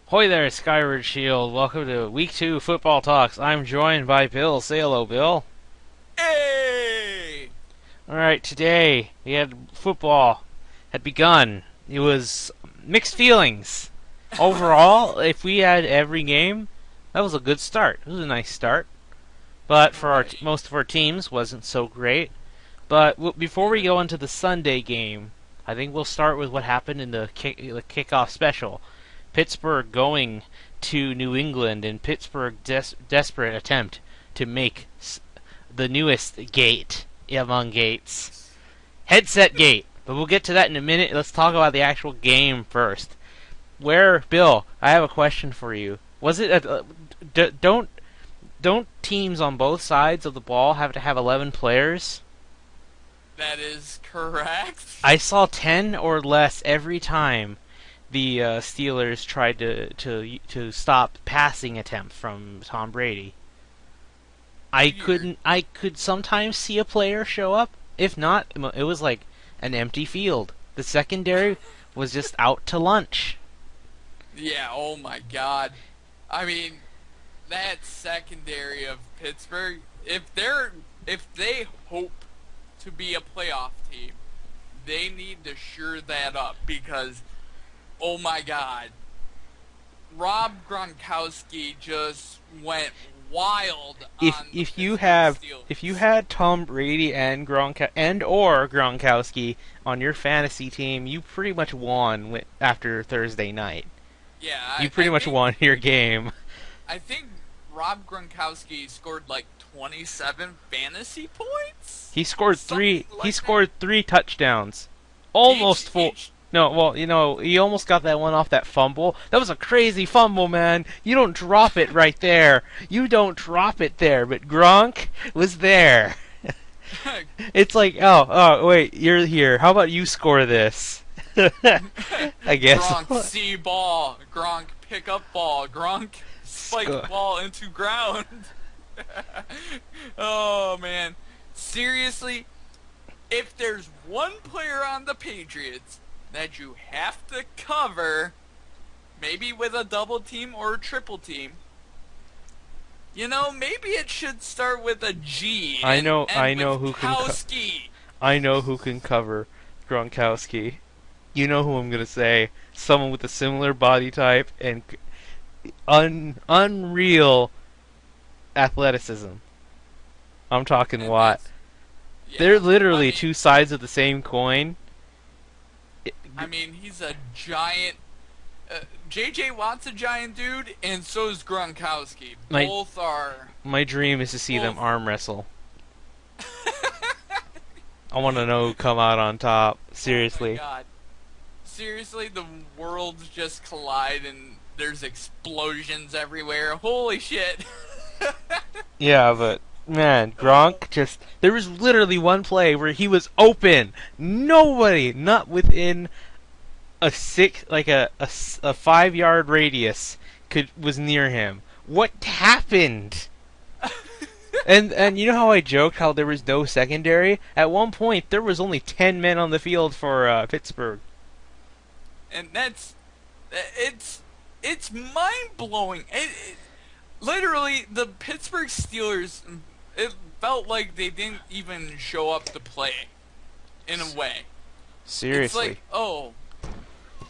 Hoy there, Skyward Shield. Welcome to Week 2 Football Talks. I'm joined by Bill. Say hello, Bill. Hey! Alright, today we had football had begun. It was mixed feelings. Overall, if we had every game, that was a good start. It was a nice start. But for most of our teams, wasn't so great. But before we go into the Sunday game, I think we'll start with what happened in the kickoff special. Pittsburgh going to New England in Pittsburgh's desperate attempt to make the newest gate among gates. Headset gate. But we'll get to that in a minute. Let's talk about the actual game first. Bill, I have a question for you. Was it don't teams on both sides of the ball have to have 11 players? That is correct. I saw 10 or less every time the Steelers tried to stop passing attempt from Tom Brady. I could sometimes see a player show up. If not, it was like an empty field. The secondary was just out to lunch. Yeah, oh my god. I mean, that secondary of Pittsburgh, if they hope to be a playoff team, they need to shore that up because oh my god. Rob Gronkowski just went wild if you had Tom Brady and Gronkowski on your fantasy team, you pretty much won after Thursday night. Yeah, you pretty much won your game. I think Rob Gronkowski scored like 27 fantasy points. He scored scored 3 touchdowns, almost full. No, well, he almost got that one off that fumble. That was a crazy fumble, man. You don't drop it right there. You don't drop it there, but Gronk was there. It's like, oh, wait, you're here. How about you score this? I guess. Gronk see ball. Gronk pick up ball. Gronk spike ball into ground. Oh, man. Seriously, if there's one player on the Patriots that you have to cover, maybe with a double team or a triple team, maybe it should start with a G. I know who can cover Gronkowski. You know who I'm gonna say? Someone with a similar body type and unreal athleticism. I'm talking Watt. Yeah, they're literally two sides of the same coin. I mean, he's a giant. J.J. Watt's a giant dude, and so is Gronkowski. Both are. My dream is to see them arm wrestle. I want to know who come out on top. Seriously. Oh my God. Seriously, the worlds just collide, and there's explosions everywhere. Holy shit. Yeah, but man, Gronk there was literally one play where he was open. Nobody, not within a 5-yard radius was near him. What happened? and you know how I joked how there was no secondary? At one point there was only 10 men on the field for Pittsburgh. And it's mind-blowing. Literally, the Pittsburgh Steelers, it felt like they didn't even show up to play, in a way. Seriously. It's like, oh,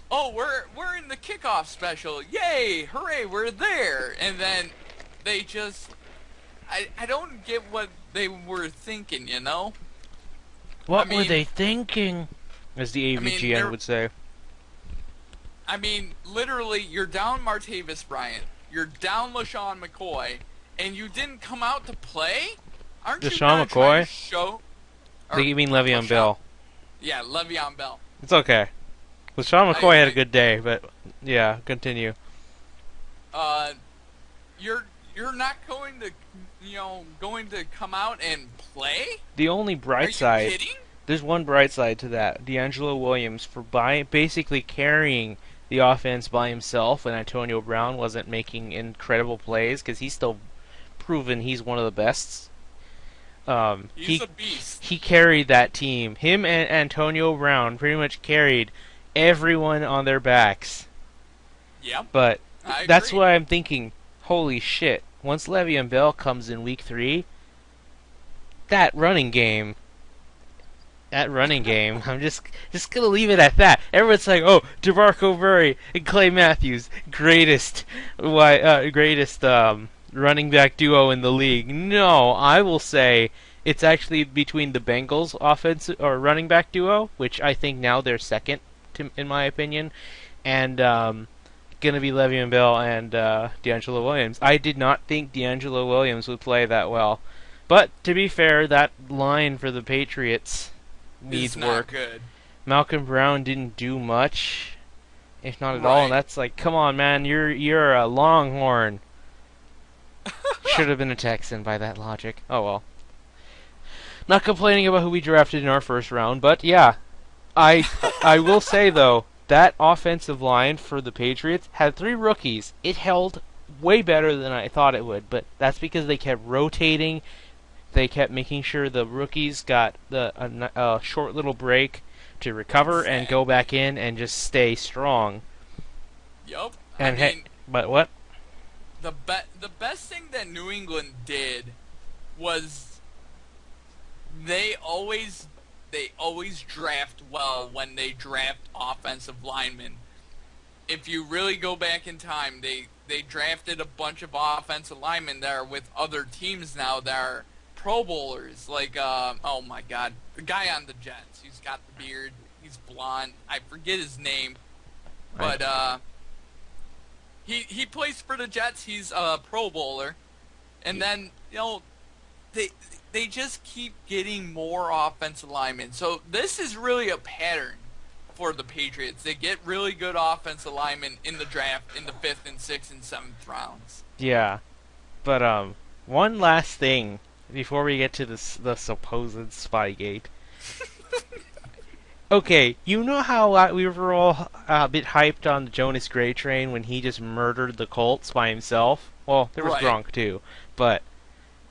we're in the kickoff special. Yay, hooray, we're there. And then they just, I don't get what they were thinking, What were they thinking? As the AVGN would say. I mean, literally, you're down Martavis Bryant. You're down LaShawn McCoy, and you didn't come out to play? Aren't you LaShawn McCoy? trying to show? I think you mean Le'Veon Bell. Yeah, Le'Veon Bell. It's okay. LaShawn McCoy had a good day, but yeah, continue. You're not going to, come out and play? The only bright side. Are you kidding? There's one bright side to that. D'Angelo Williams for basically carrying the offense by himself when Antonio Brown wasn't making incredible plays because he's still proven he's one of the best. He's a beast. He carried that team. Him and Antonio Brown pretty much carried everyone on their backs. Yep. But I that's agree. why I'm thinking, holy shit, once Le'Veon Bell comes in week 3, that running game, I'm just gonna leave it at that. Everyone's like, "Oh, DeMarco Murray and Clay Matthews, greatest running back duo in the league." No, I will say it's actually between the Bengals offensive or running back duo, which I think now they're second, in my opinion, and gonna be Le'Veon Bell and D'Angelo Williams. I did not think D'Angelo Williams would play that well, but to be fair, that line for the Patriots Is needs not work. good. Malcolm Brown didn't do much, if not at all, and Right. that's like, come on, man, you're a Longhorn. Should have been a Texan by that logic. Oh well. Not complaining about who we drafted in our first round, but yeah, I will say though that offensive line for the Patriots had 3 rookies. It held way better than I thought it would, but that's because they kept rotating. They kept making sure the rookies got a short little break to recover and go Exactly. back in and just stay strong. Yup. I And hey, mean, but what? the best thing that New England did was they always they always draft well when they draft offensive linemen. If you really go back in time, they drafted a bunch of offensive linemen that are with other teams now that are Pro Bowlers. Like, oh my God, the guy on the Jets. He's got the beard. He's blonde. I forget his name, I, but he plays for the Jets. He's a Pro Bowler, and then they they just keep getting more offensive linemen. So this is really a pattern for the Patriots. They get really good offensive linemen in the draft in the 5th and 6th and 7th rounds. yeah, but one last thing before we get to the supposed Spygate. Okay, you know how we were all a bit hyped on the Jonas Gray train when he just murdered the Colts by himself? Well, there was Right. Gronk too, but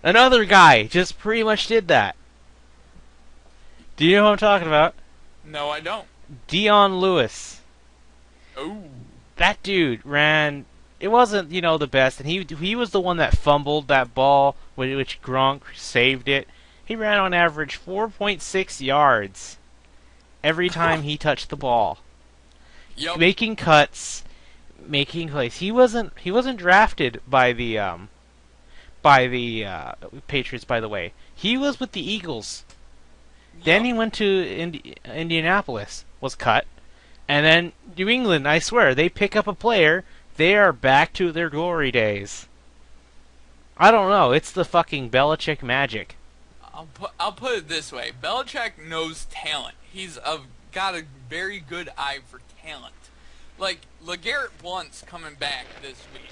another guy just pretty much did that. Do you know who I'm talking about? No, I don't. Dion Lewis. Oh. That dude ran. It wasn't, the best, and he was the one that fumbled that ball, which Gronk saved it. He ran on average 4.6 yards every time he touched the ball, Yep. making cuts, making plays. He wasn't drafted by the Patriots, by the way. He was with the Eagles. Then Yep. he went to Indianapolis, was cut, and then New England. I swear, they pick up a player. They are back to their glory days. I don't know. It's the fucking Belichick magic. I'll put it this way. Belichick knows talent. Got a very good eye for talent. Like LeGarrette Blount's coming back this week.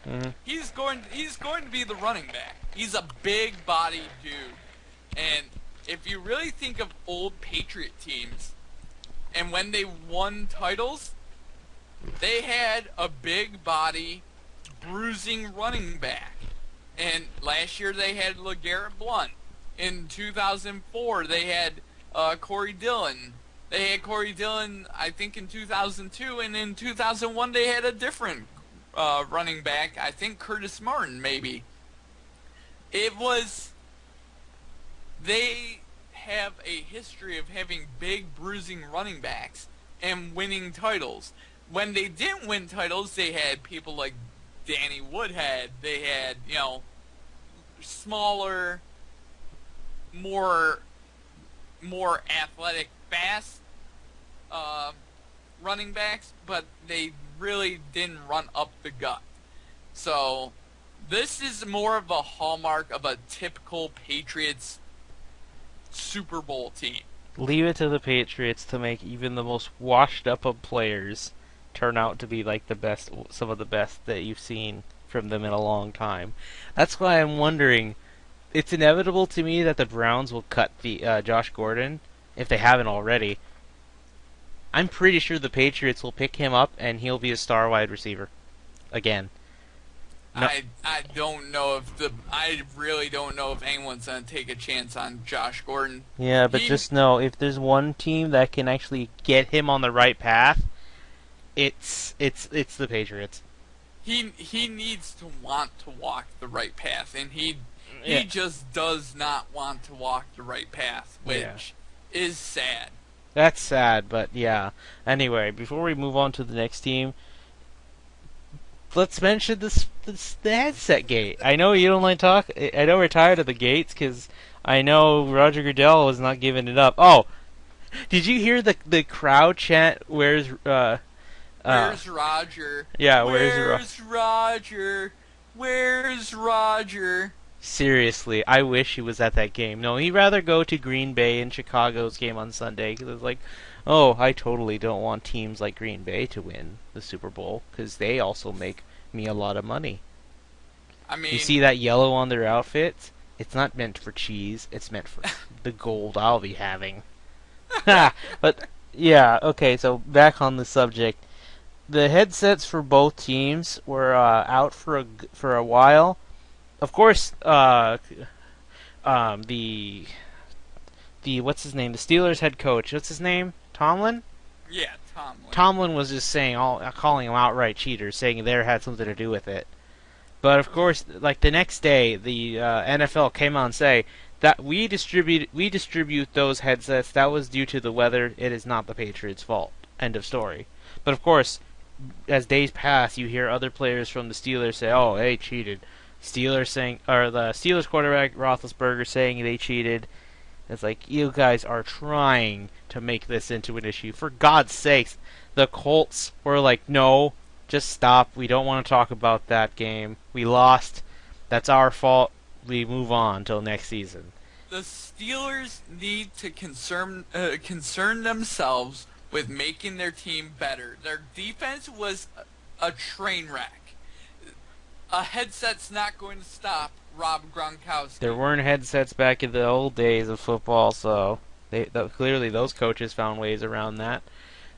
Mhm. He's going to be the running back. He's a big body dude. And if you really think of old Patriot teams and when they won titles, they had a big body bruising running back. And last year they had LeGarrette Blount. In 2004 they had Corey Dillon. They had Corey Dillon, I think, in 2002, and in 2001 they had a different running back. I think Curtis Martin, maybe. It was. They have a history of having big, bruising running backs and winning titles. When they didn't win titles, they had people like Danny Woodhead. They had, smaller, more athletic, fast running backs, but they really didn't run up the gut. So this is more of a hallmark of a typical Patriots Super Bowl team. Leave it to the Patriots to make even the most washed up of players turn out to be like the best, some of the best that you've seen from them in a long time. That's why I'm wondering. It's inevitable to me that the Browns will cut the Josh Gordon if they haven't already. I'm pretty sure the Patriots will pick him up and he'll be a star wide receiver again. No, I don't know if I really don't know if anyone's gonna take a chance on Josh Gordon. yeah, but He just know if there's one team that can actually get him on the right path, it's the Patriots. he needs to want to walk the right path, and he Yeah. just does not want to walk the right path, which Yeah. is sad. That's sad, but yeah. Anyway, before we move on to the next team, let's mention the headset gate. I know you don't like talk. I know we're tired of the gates because I know Roger Goodell was not giving it up. Oh, did you hear the crowd chant? Where's Roger? Yeah, Where's Roger? Where's Roger? Seriously, I wish he was at that game. No, he'd rather go to Green Bay and Chicago's game on Sunday because it's like, oh, I totally don't want teams like Green Bay to win the Super Bowl because they also make me a lot of money. I mean, You see that yellow on their outfits? It's not meant for cheese. It's meant for the gold I'll be having. But yeah, okay. So back on the subject, the headsets for both teams were out for a while. Of course, the what's his name? The Steelers head coach. What's his name? Tomlin. yeah, Tomlin. Tomlin was just calling them outright cheaters, saying they had something to do with it. But of course, like the next day, the NFL came out and say that we distribute those headsets. That was due to the weather. It is not the Patriots' fault. End of story. But of course, as days pass, you hear other players from the Steelers say, "Oh, they cheated." Steelers saying, or the Steelers quarterback Roethlisberger saying they cheated. It's like you guys are trying to make this into an issue. For God's sakes, the Colts were like, "No, just stop. We don't want to talk about that game. We lost. That's our fault. We move on till next season." The Steelers need to concern themselves with making their team better. Their defense was a train wreck. A headset's not going to stop Rob Gronkowski. There weren't headsets back in the old days of football, so clearly those coaches found ways around that.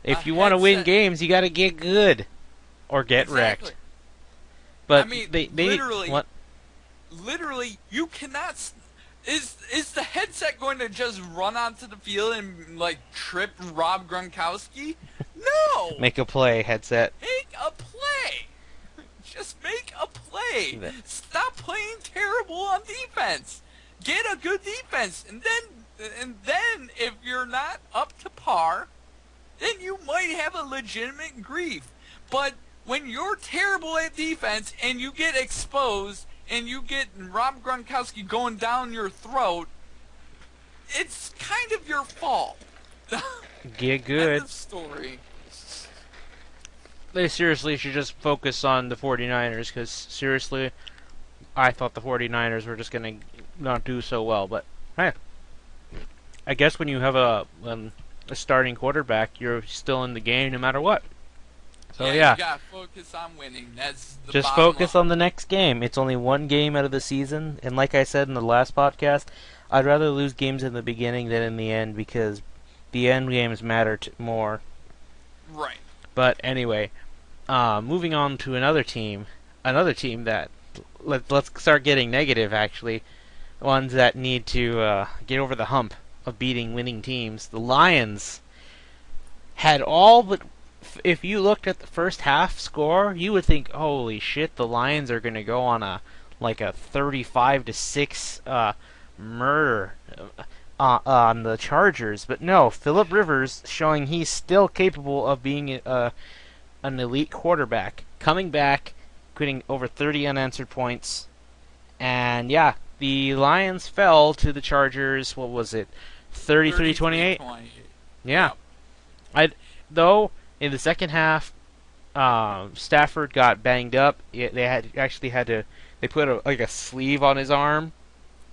If you want to win games, you got to get good or get wrecked. But I mean, they literally, what? literally, you cannot. Is the headset going to just run onto the field and like trip Rob Gronkowski? No. Make a play, headset. Make a play. Just make a play. Stop playing terrible on defense. Get a good defense, and then if you're not up to par, then you might have a legitimate grief. But when you're terrible at defense and you get exposed and you get Rob Gronkowski going down your throat, it's kind of your fault. Get good. End of story. They seriously should just focus on the 49ers, because seriously, I thought the 49ers were just going to not do so well. But, hey, I guess when you have a starting quarterback, you're still in the game no matter what. So, yeah. You got to focus on winning. That's the just bottom focus line. on the next game. It's only one game out of the season, and like I said in the last podcast, I'd rather lose games in the beginning than in the end, because the end games matter more. Right. But anyway, moving on to another team that let's start getting negative. Actually, ones that need to get over the hump of beating winning teams. The Lions had all but. If you looked at the first half score, you would think, "Holy shit, the Lions are going to go on a 35-6 murder on the Chargers." But no, Phillip Rivers showing he's still capable of being an elite quarterback, coming back, getting over 30 unanswered points, and yeah, the Lions fell to the Chargers. What was it, 33-28? Yeah, though. In the second half, Stafford got banged up. They put a sleeve on his arm.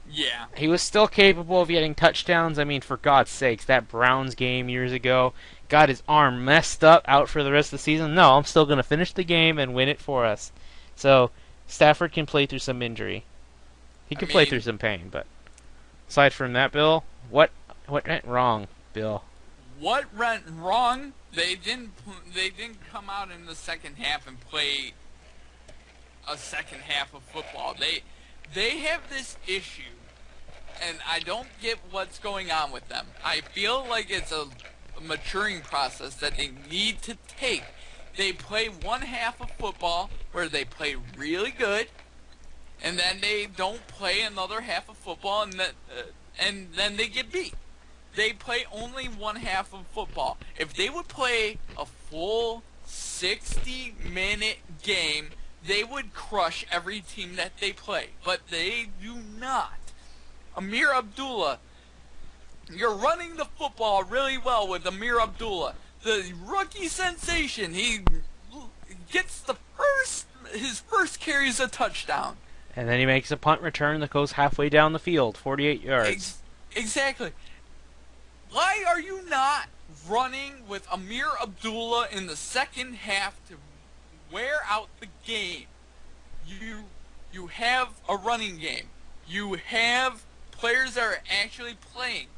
Yeah. He was still capable of getting touchdowns. I mean, for God's sakes, that Browns game years ago got his arm messed up, out for the rest of the season. No, I'm still going to finish the game and win it for us. So, Stafford can play through some injury. He can play through some pain, but aside from that, Bill, what went wrong, Bill? What went wrong? They didn't come out in the second half and play a second half of football. They have this issue, and I don't get what's going on with them. I feel like it's a maturing process that they need to take. They play one half of football where they play really good, and then they don't play another half of football, and then they get beat. They play only one half of football. If they would play a full 60-minute game, they would crush every team that they play. But they do not. Amir Abdullah, you're running the football really well with Amir Abdullah, the rookie sensation. He gets his first carry is a touchdown. And then he makes a punt return that goes halfway down the field, 48 yards. Exactly. Why are you not running with Amir Abdullah in the second half to wear out the game? You have a running game. You have players that are actually playing.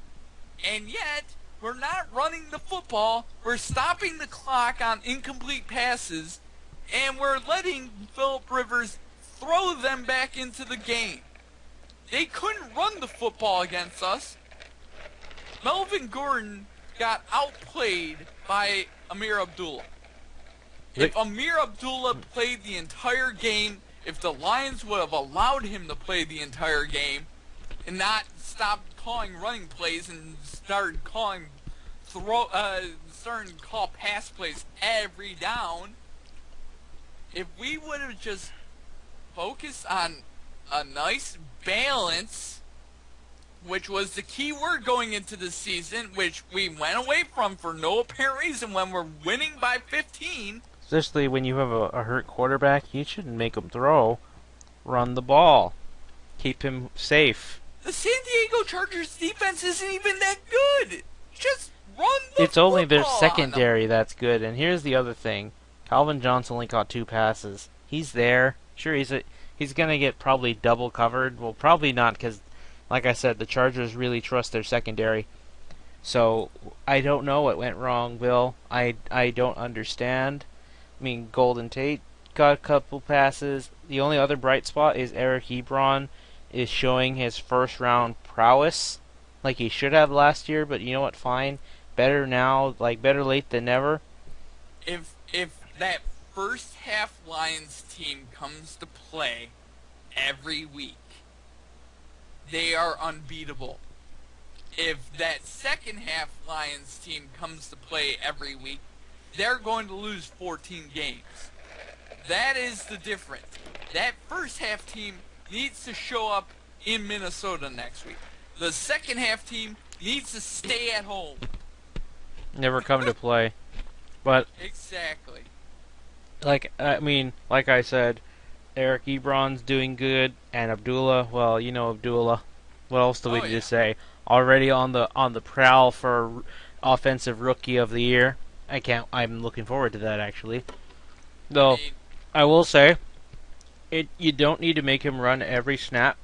And yet, we're not running the football. We're stopping the clock on incomplete passes. And we're letting Phillip Rivers throw them back into the game. They couldn't run the football against us. Melvin Gordon got outplayed by Amir Abdullah. If Amir Abdullah played the entire game, if the Lions would have allowed him to play the entire game and not stop calling running plays and started calling starting to call pass plays every down, if we would have just focused on a nice balance, which was the key word going into the season, which we went away from for no apparent reason when we're winning by 15. Especially when you have a hurt quarterback, you shouldn't make him throw. Run the ball. Keep him safe. The San Diego Chargers defense isn't even that good. Just run the It's only their football secondary that's good. And here's the other thing. Calvin Johnson only caught 2 passes. He's there. Sure, he's going to get probably double covered. Well, probably not because, like I said, the Chargers really trust their secondary. So, I don't know what went wrong, Bill. I don't understand. I mean, Golden Tate got a couple passes. The only other bright spot is Eric Ebron is showing his first-round prowess like he should have last year, but you know what, fine. Better now, better late than never. If that first half Lions team comes to play every week, they are unbeatable. If that second half Lions team comes to play every week, they're going to lose 14 games. That is the difference. That first half team needs to show up in Minnesota next week. The second half team needs to stay at home. Never come to play. But Exactly. like I said, Eric Ebron's doing good, and Abdullah, well, you know Abdullah. What else do we need to say? Already on the prowl for offensive rookie of the year. I'm looking forward to that actually. Though I will say, you don't need to make him run every snap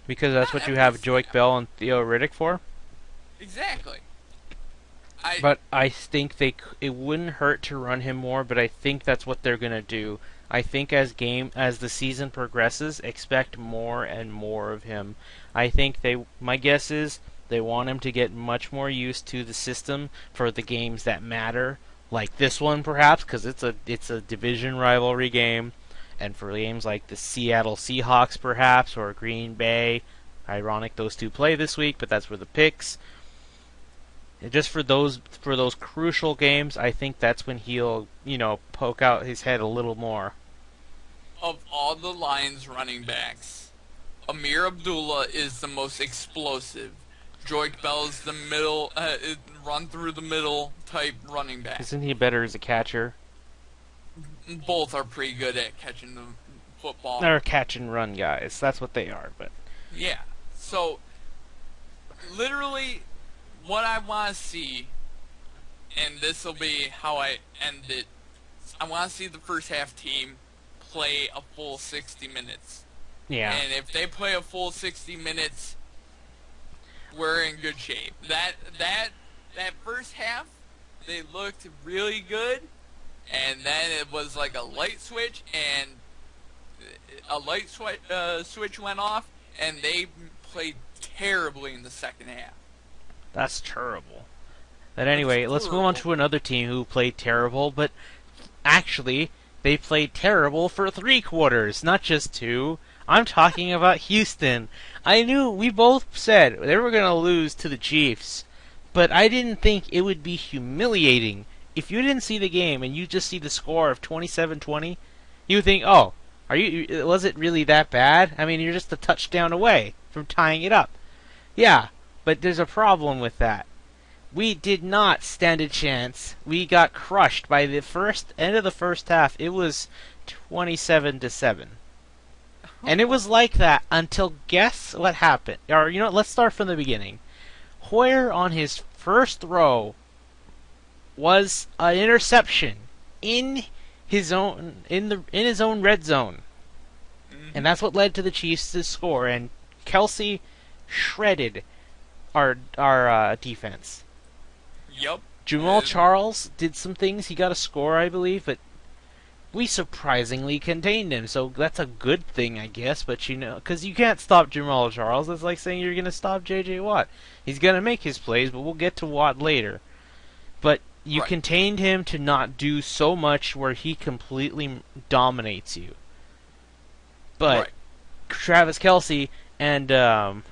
because that's what you have Joique Bell and Theo Riddick for. Exactly. But I think it wouldn't hurt to run him more, but I think that's what they're going to do. I think as the season progresses, expect more and more of him. I think my guess is they want him to get much more used to the system for the games that matter, like this one perhaps, because it's a division rivalry game, and for games like the Seattle Seahawks perhaps, or Green Bay. Ironic those two play this week, but that's where the picks. Just for those crucial games, I think that's when he'll, poke out his head a little more. Of all the Lions running backs, Amir Abdullah is the most explosive. Joique Bell is the middle, run through the middle type running back. Isn't he better as a catcher? Both are pretty good at catching the football. They're catch and run guys. That's what they are. But yeah, so literally, what I want to see, and this will be how I end it. I want to see the first half team play a full 60 minutes. Yeah. And if they play a full 60 minutes, we're in good shape. That first half, they looked really good, and then it was like a light switch, and switch went off, and they played terribly in the second half. That's terrible. But anyway, let's move on to another team who played terrible, but actually They played terrible for 3 quarters, not just 2. I'm talking about Houston. I knew we both said they were going to lose to the Chiefs, but I didn't think it would be humiliating. If you didn't see the game and you just see the score of 27-20, you would think, "Oh, was it really that bad? I mean, you're just a touchdown away from tying it up." Yeah, but there's a problem with that. We did not stand a chance. We got crushed by the end of the first half. It was 27-7. And it was like that until guess what happened. Or let's start from the beginning. Hoyer on his first throw was an interception in his own his own red zone. And that's what led to the Chiefs to score, and Kelsey shredded our defense. Yep. Jamal Charles did some things. He got a score, I believe, but we surprisingly contained him. So that's a good thing, I guess. But because you can't stop Jamal Charles. It's like saying you're going to stop J.J. Watt. He's going to make his plays, but we'll get to Watt later. But you contained him to not do so much where he completely dominates you. But Travis Kelsey and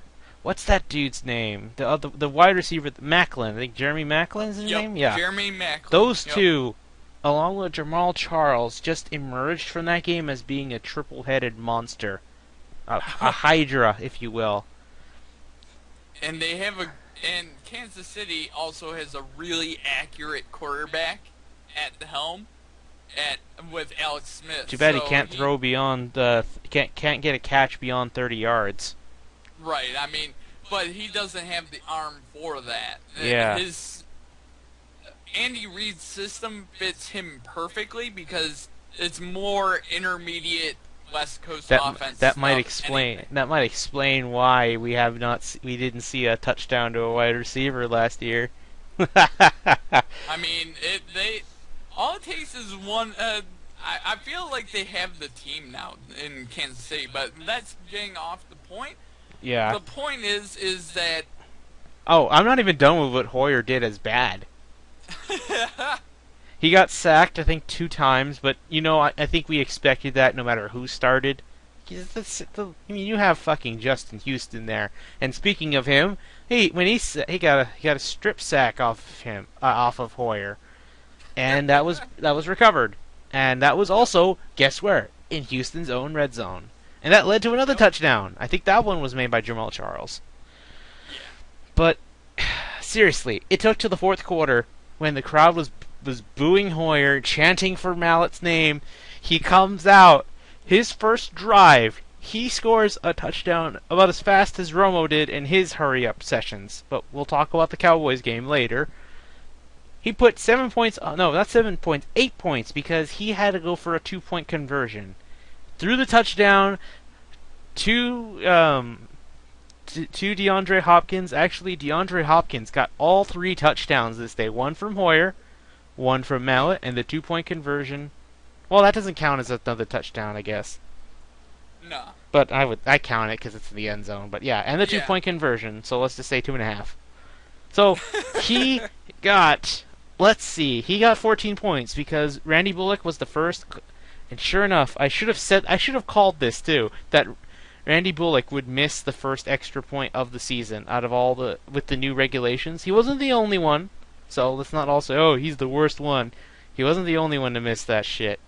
what's that dude's name? The wide receiver, Macklin. I think Jeremy Macklin's his name? Yeah. Jeremy Macklin. Those two, along with Jamal Charles, just emerged from that game as being a triple-headed monster. A hydra, if you will. And and Kansas City also has a really accurate quarterback at the helm with Alex Smith. Too bad he can't throw beyond can't get a catch beyond 30 yards. Right, I mean, but he doesn't have the arm for that. Yeah. His Andy Reid's system fits him perfectly because it's more intermediate West Coast offense. That might explain why we didn't see a touchdown to a wide receiver last year. I mean, all it takes is one. I feel like they have the team now in Kansas City, but that's getting off the point. Yeah. The point is that. Oh, I'm not even done with what Hoyer did as bad. He got sacked, I think, 2 times, but I think we expected that no matter who started. I mean, you have fucking Justin Houston there, and speaking of him, he got a strip sack off of Hoyer, and that was recovered, and that was also, guess where, in Houston's own red zone. And that led to another touchdown. I think that one was made by Jamal Charles. Yeah. But seriously, it took to the fourth quarter when the crowd was booing Hoyer, chanting for Mallett's name. He comes out. His first drive, he scores a touchdown about as fast as Romo did in his hurry-up sessions. But we'll talk about the Cowboys game later. He put 7 points... No, not 7 points. 8 points because he had to go for a 2-point conversion. Threw the touchdown to DeAndre Hopkins. Actually, DeAndre Hopkins got all 3 touchdowns this day. One from Hoyer, one from Mallett, and the 2-point conversion. Well, that doesn't count as another touchdown, I guess. No. But I count it because it's in the end zone. But yeah, and the 2-point conversion. So let's just say 2.5. So he got, he got 14 points because Randy Bullock was the first. And sure enough, I should have called this too, that Randy Bullock would miss the first extra point of the season out of with the new regulations. He wasn't the only one, so let's not all say, oh, he's the worst one. He wasn't the only one to miss that shit.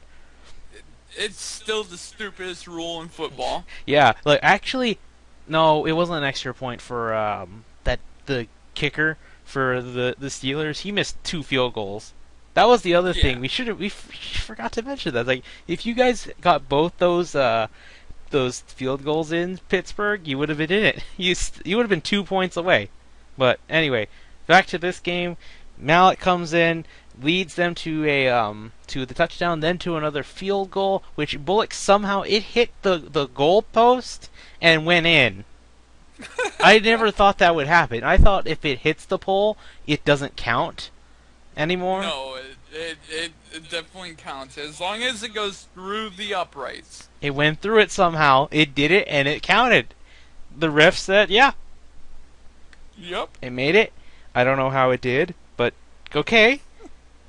It's still the stupidest rule in football. Yeah, actually, no, it wasn't an extra point for the kicker for the Steelers. He missed 2 field goals. That was the other thing. We forgot to mention that. Like, if you guys got both those field goals in Pittsburgh, you would have been in it. You would have been 2 points away. But anyway, back to this game. Mallett comes in, leads them to the touchdown, then to another field goal, which Bullock somehow hit the goal post and went in. I never thought that would happen. I thought if it hits the pole, it doesn't count anymore. No, it definitely counts as long as it goes through the uprights. It went through it somehow. It did it, and it counted. The ref said, "Yeah, yep, it made it." I don't know how it did, but okay.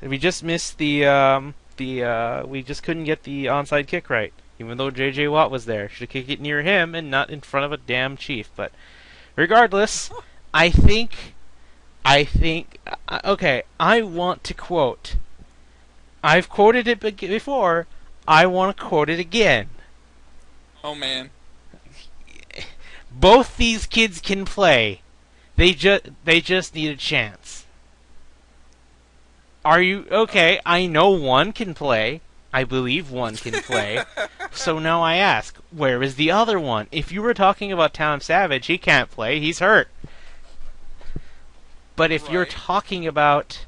We just missed the we just couldn't get the onside kick right, even though J.J. Watt was there. Should have kicked it near him and not in front of a damn Chief. But regardless, I think, okay, I want to quote. I've quoted it before. I want to quote it again. Oh man. Both these kids can play. They just need a chance. Are you okay? I know one can play. I believe one can play. So now I ask, where is the other one? If you were talking about Tom Savage, he can't play. He's hurt. But if you're talking about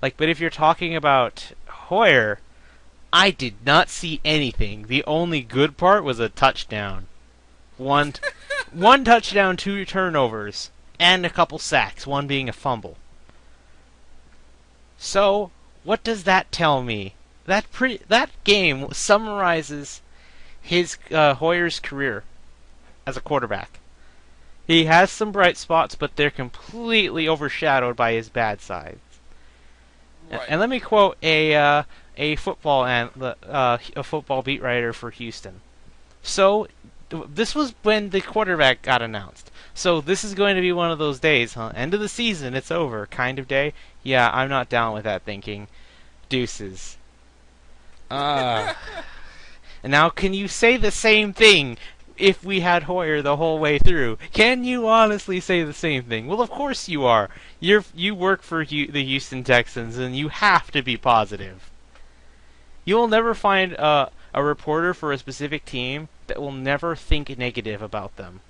Hoyer, I did not see anything. The only good part was a touchdown. One touchdown, 2 turnovers, and a couple sacks, one being a fumble. So, what does that tell me? That game summarizes his Hoyer's career as a quarterback. He has some bright spots, but they're completely overshadowed by his bad sides. Right. And let me quote a football beat writer for Houston. So, this was when the quarterback got announced. So this is going to be one of those days, huh? End of the season, it's over, kind of day. Yeah, I'm not down with that thinking. Deuces. And now, can you say the same thing if we had Hoyer the whole way through? Can you honestly say the same thing? Well, of course you are. You work for the Houston Texans, and you have to be positive. You will never find a reporter for a specific team that will never think negative about them.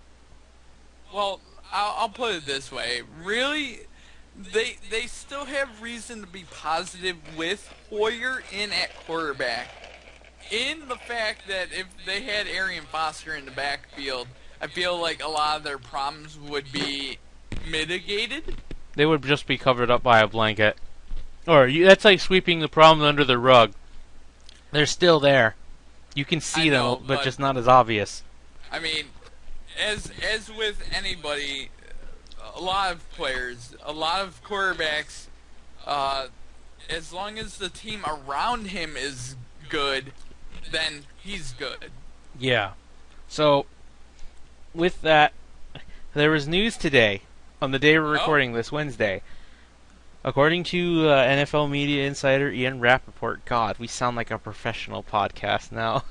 Well, I'll put it this way. Really, they still have reason to be positive with Hoyer in at quarterback. In the fact that if they had Arian Foster in the backfield, I feel like a lot of their problems would be mitigated. They would just be covered up by a blanket. Or that's like sweeping the problem under the rug. They're still there. You can see them, but just not as obvious. I mean, as with anybody, a lot of players, a lot of quarterbacks, as long as the team around him is good, then he's good. Yeah. So, with that, there was news today, on the day we're recording this, Wednesday. According to NFL media insider Ian Rappaport, God, we sound like a professional podcast now.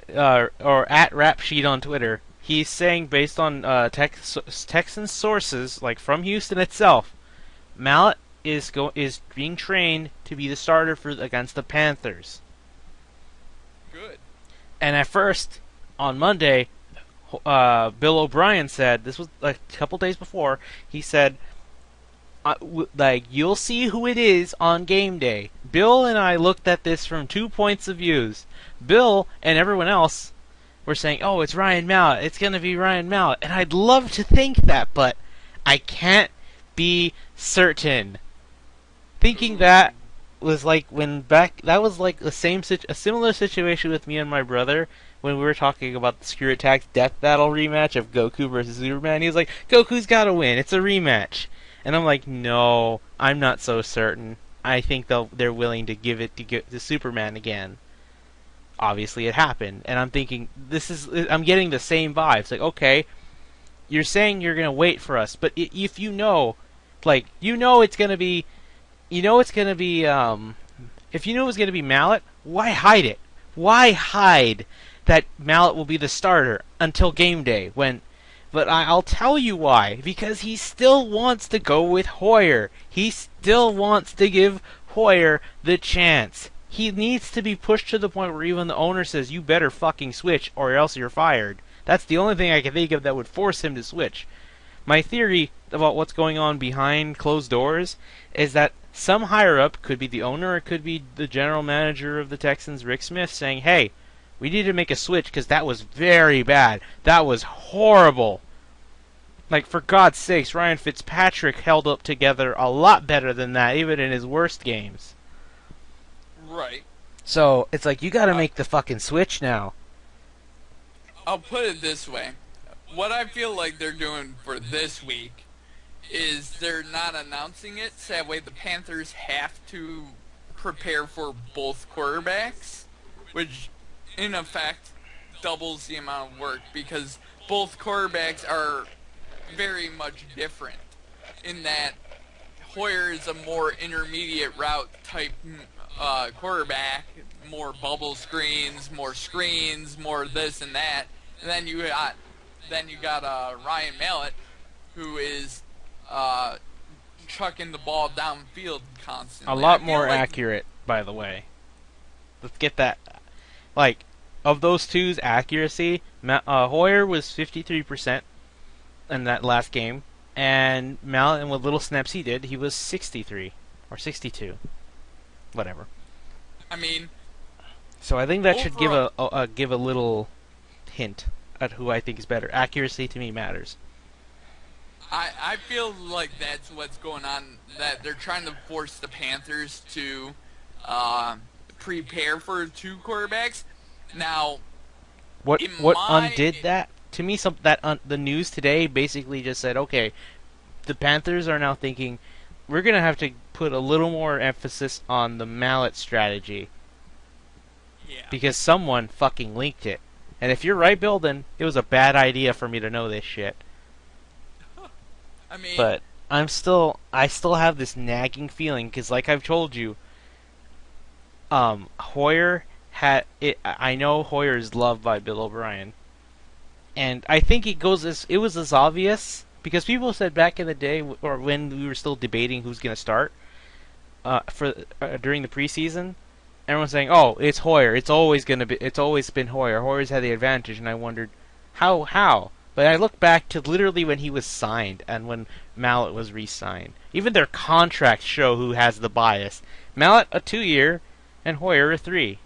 Or at Rapsheet on Twitter, he's saying, based on Texan sources, like from Houston itself, Mallett is being trained to be the starter against the Panthers. Good. And at first, on Monday, Bill O'Brien said, this was a couple days before, he said, you'll see who it is on game day. Bill and I looked at this from 2 points of views. Bill and everyone else were saying, oh, it's Ryan Mallett. It's going to be Ryan Mallett. And I'd love to think that, but I can't be certain. Thinking that was like that was like a similar situation with me and my brother when we were talking about the Screw Attack's Death Battle rematch of Goku versus Superman. He was like, Goku's got to win. It's a rematch. And I'm like, no, I'm not so certain. I think they're willing to give it to Superman again. Obviously, it happened, and I'm thinking I'm getting the same vibes. Like, okay, you're saying you're gonna wait for us, but if you know it's gonna be, if you know it's gonna be Mallett, why hide it? Why hide that Mallett will be the starter until game day when? But I'll tell you why. Because he still wants to go with Hoyer. He still wants to give Hoyer the chance. He needs to be pushed to the point where even the owner says, you better fucking switch or else you're fired. That's the only thing I can think of that would force him to switch. My theory about what's going on behind closed doors is that some higher up, could be the owner, or it could be the general manager of the Texans, Rick Smith, saying, hey, we need to make a switch because that was very bad. That was horrible. Like, for God's sakes, Ryan Fitzpatrick held up together a lot better than that, even in his worst games. Right. So, it's like, you gotta make the fucking switch now. I'll put it this way. What I feel like they're doing for this week is they're not announcing it, so that way the Panthers have to prepare for both quarterbacks, which in effect doubles the amount of work because both quarterbacks are very much different in that Hoyer is a more intermediate route type quarterback, more bubble screens, more this and that. And then you got Ryan Mallett, who is chucking the ball downfield A constantly. I lot feel more like accurate, by the way. Let's get that. Like, of those two's accuracy, Hoyer was 53% in that last game, and Mallett, and with little snaps he did, he was 63 or 62, whatever. I mean, So I think that should give overall, give a little hint at who I think is better. Accuracy to me matters. I feel like that's what's going on. That they're trying to force the Panthers to prepare for two quarterbacks. Now, What in what my undid that? To me, the news today basically just said, okay, the Panthers are now thinking we're gonna have to put a little more emphasis on the Mallett strategy yeah, because someone fucking leaked it. And if you're right, Bill, then it was a bad idea for me to know this shit. I mean, But I still have this nagging feeling because, like I've told you, Hoyer had it. I know Hoyer is loved by Bill O'Brien, and I think it was as obvious because people said back in the day, or when we were still debating who's going to start during the preseason, everyone's saying, "Oh, it's Hoyer. It's always been Hoyer. Hoyer's had the advantage." And I wondered, how? But I look back to literally when he was signed and when Mallett was re-signed. Even their contracts show who has the bias. Mallett a 2-year, and Hoyer a 3.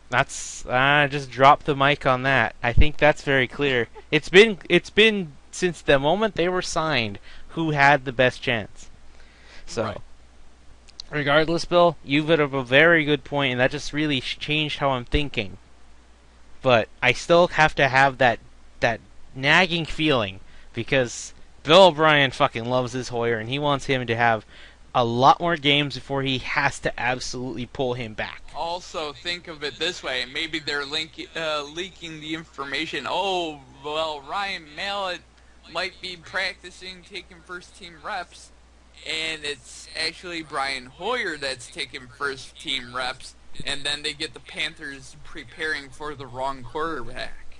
That's just drop the mic on that. I think that's very clear. It's been since the moment they were signed who had the best chance. So, right. regardless, Bill, you've got a very good point, and that just really changed how I'm thinking. But I still have to have that nagging feeling because Bill O'Brien fucking loves his Hoyer, and he wants him to have a lot more games before he has to absolutely pull him back. Also, think of it this way: maybe they're leaking the information. Oh, well, Ryan Mallett might be practicing taking first team reps, and it's actually Brian Hoyer that's taking first team reps. And then they get the Panthers preparing for the wrong quarterback.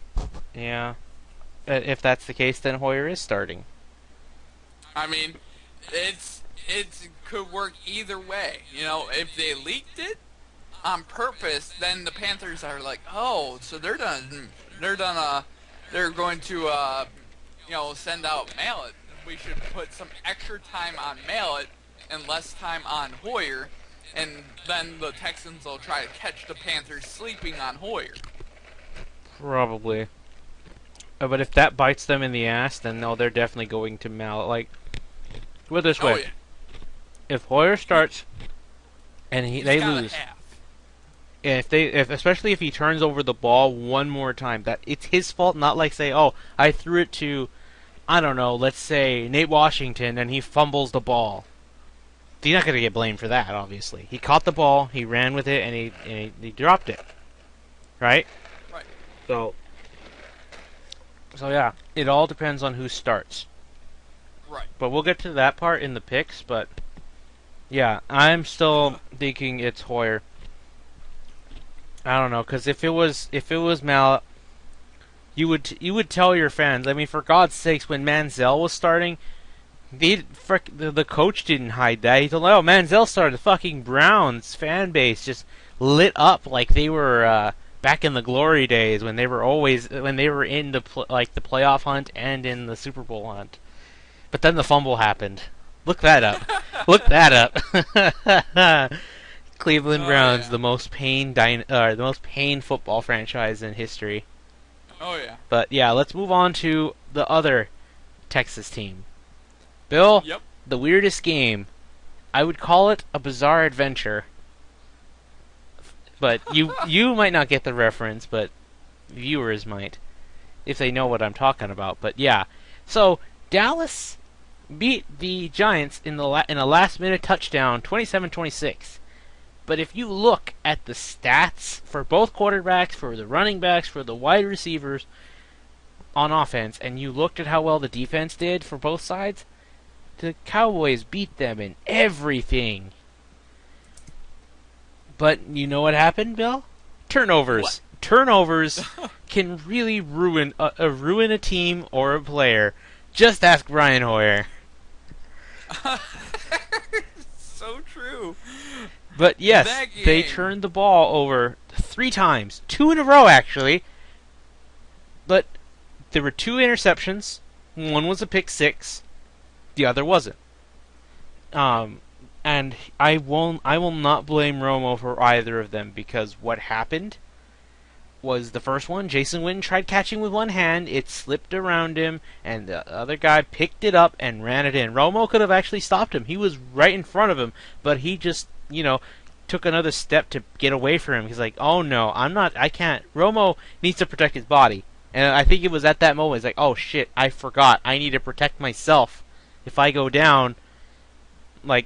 Yeah. If that's the case, then Hoyer is starting. I mean, it could work either way. You know, if they leaked it on purpose, then the Panthers are like, oh, so they're going to send out Mallett. We should put some extra time on Mallett and less time on Hoyer. And then the Texans will try to catch the Panthers sleeping on Hoyer. Probably. But if that bites them in the ass, then no, they're definitely going to Mallett. Like, put it this way: yeah. if Hoyer starts and they gotta lose, have. especially if he turns over the ball one more time, that it's his fault. Not like say, oh, I threw it to, I don't know, let's say Nate Washington, and he fumbles the ball. He's not going to get blamed for that, obviously. He caught the ball, he ran with it, and he dropped it. Right? Right. So yeah, it all depends on who starts. Right. But we'll get to that part in the picks, but yeah, I'm still thinking it's Hoyer. I don't know, because if it was Mallett, you would tell your fans. I mean, for God's sakes, when Manziel was starting, the coach didn't hide that. He told, "Oh, Manziel started." The fucking Browns fan base just lit up like they were back in the glory days when they were in the playoff hunt and in the Super Bowl hunt. But then the fumble happened. Look that up. Look that up. Cleveland Browns, yeah. the most pain football franchise in history. Oh yeah. But yeah, let's move on to the other Texas team. Bill, Yep. the weirdest game. I would call it a bizarre adventure. But you might not get the reference, but viewers might, if they know what I'm talking about. But yeah. So, Dallas beat the Giants in in a last-minute touchdown, 27-26. But if you look at the stats for both quarterbacks, for the running backs, for the wide receivers on offense, and you looked at how well the defense did for both sides, the Cowboys beat them in everything. But you know what happened, Bill? Turnovers. What? Turnovers can really ruin a team or a player. Just ask Brian Hoyer. So true. But yes, That game. they turned the ball over 3 times. 2 in a row, actually. But there were 2 interceptions. One was a pick six. The other wasn't. And I will not blame Romo for either of them, because what happened was the first one, Jason Witten tried catching with one hand, it slipped around him, and the other guy picked it up and ran it in. Romo could have actually stopped him. He was right in front of him, but he just, took another step to get away from him. He's like, oh no, I can't. Romo needs to protect his body. And I think it was at that moment, he's like, oh shit, I forgot. I need to protect myself. If I go down,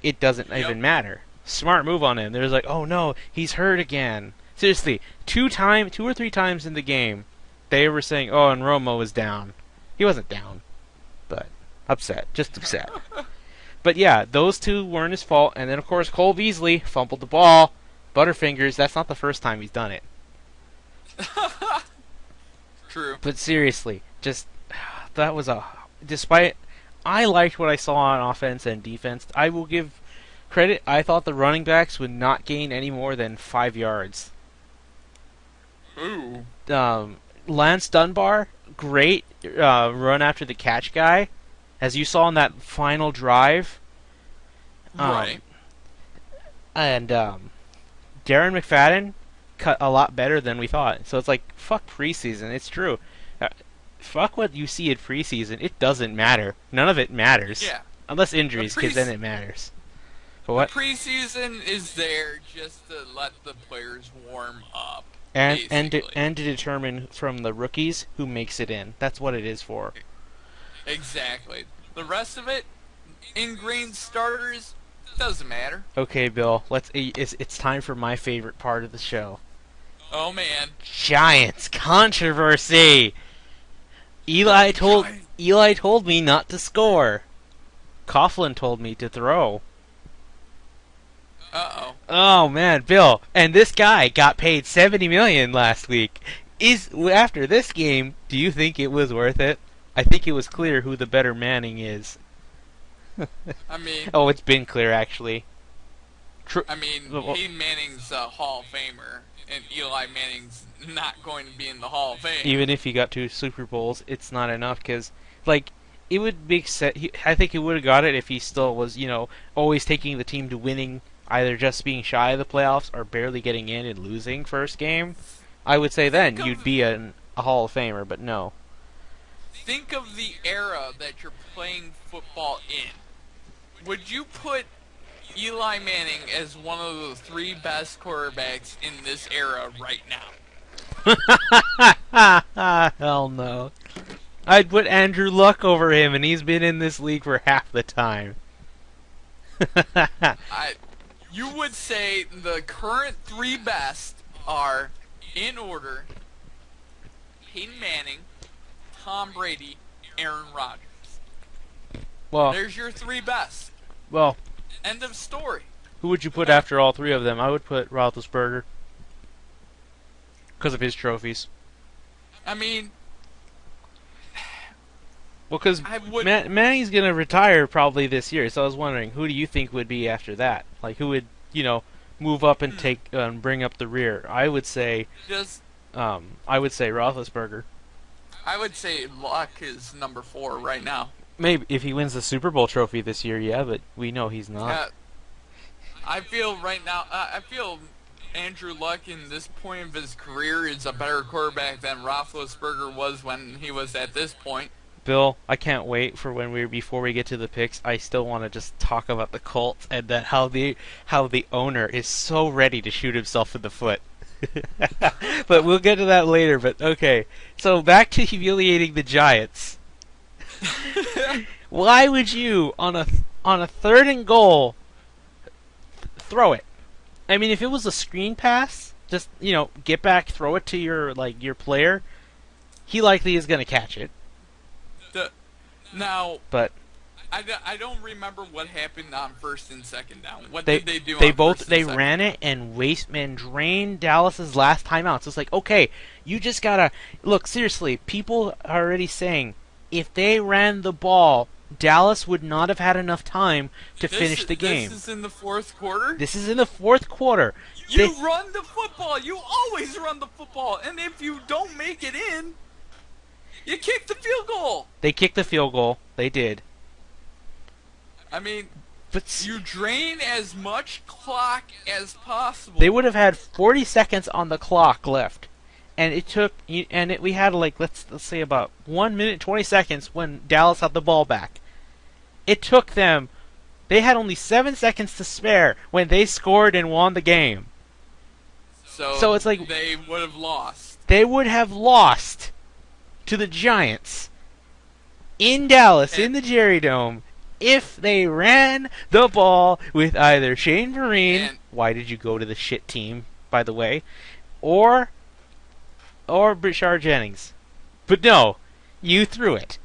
it doesn't even matter. Smart move on him. They're like, oh no, he's hurt again. Seriously, 2 or 3 times in the game, they were saying, oh, and Romo was down. He wasn't down, but just upset. But yeah, those 2 weren't his fault. And then, of course, Cole Beasley fumbled the ball. Butterfingers, that's not the first time he's done it. True. But seriously, despite, I liked what I saw on offense and defense. I will give credit, I thought the running backs would not gain any more than 5 yards. Ooh. Lance Dunbar, great run after the catch guy, as you saw in that final drive. Right. And Darren McFadden cut a lot better than we thought. So it's like, fuck preseason. It's true. Fuck what you see at preseason. It doesn't matter. None of it matters. Yeah. Unless injuries, because then it matters. But what? Preseason is there just to let the players warm up. And to determine from the rookies who makes it in. That's what it is for. Exactly. The rest of it, ingrained starters, doesn't matter. Okay, Bill. It's time for my favorite part of the show. Oh man. Giants controversy. Eli told me not to score. Coughlin told me to throw. Uh-oh. Oh man, Bill, and this guy got paid $70 million last week. After this game, do you think it was worth it? I think it was clear who the better Manning is. I mean, oh, it's been clear actually. Peyton Manning's a Hall of Famer, and Eli Manning's not going to be in the Hall of Fame. Even if he got 2 Super Bowls, it's not enough, because it would make sense. I think he would have got it if he still was, always taking the team to winning, either just being shy of the playoffs or barely getting in and losing first game. I would say then you'd be a Hall of Famer, but no. Think of the era that you're playing football in. Would you put Eli Manning as one of the 3 best quarterbacks in this era right now? Hell no. I'd put Andrew Luck over him, and he's been in this league for half the time. You would say the current 3 best are, in order, Peyton Manning, Tom Brady, Aaron Rodgers. Well, there's your 3 best. Well, end of story. Who would you put after all 3 of them? I would put Roethlisberger because of his trophies. I mean, well, because Manning's gonna retire probably this year, so I was wondering, who do you think would be after that? Who would move up and take bring up the rear? I would say Roethlisberger. I would say Luck is number 4 right now. Maybe if he wins the Super Bowl trophy this year, yeah, but we know he's not. I feel right now. I feel Andrew Luck in this point of his career is a better quarterback than Roethlisberger was when he was at this point. Bill, I can't wait for before we get to the picks. I still want to just talk about the Colts and that how the owner is so ready to shoot himself in the foot. But we'll get to that later. But okay, so back to humiliating the Giants. Why would you on a third and goal throw it? I mean, if it was a screen pass, just get back, throw it to your player. He likely is going to catch it. Now, but I don't remember what happened on first and second down. What they did they do? they ran it and drained Dallas's last timeout. So it's like, okay, you just gotta look seriously. People are already saying if they ran the ball, Dallas would not have had enough time to finish the game. This is in the fourth quarter? This is in the fourth quarter. You run the football. You always run the football. And if you don't make it in, you kick the field goal. They kicked the field goal. They did. I mean, but you drain as much clock as possible. They would have had 40 seconds on the clock left. And it took, we had let's say about 1 minute 20 seconds when Dallas had the ball back. It took them, they had only 7 seconds to spare when they scored and won the game. So it's like they would have lost. They would have lost to the Giants in Dallas, in the Jerry Dome, if they ran the ball with either Shane Vereen, why did you go to the shit team, by the way, or Brashard Jennings. But no, you threw it.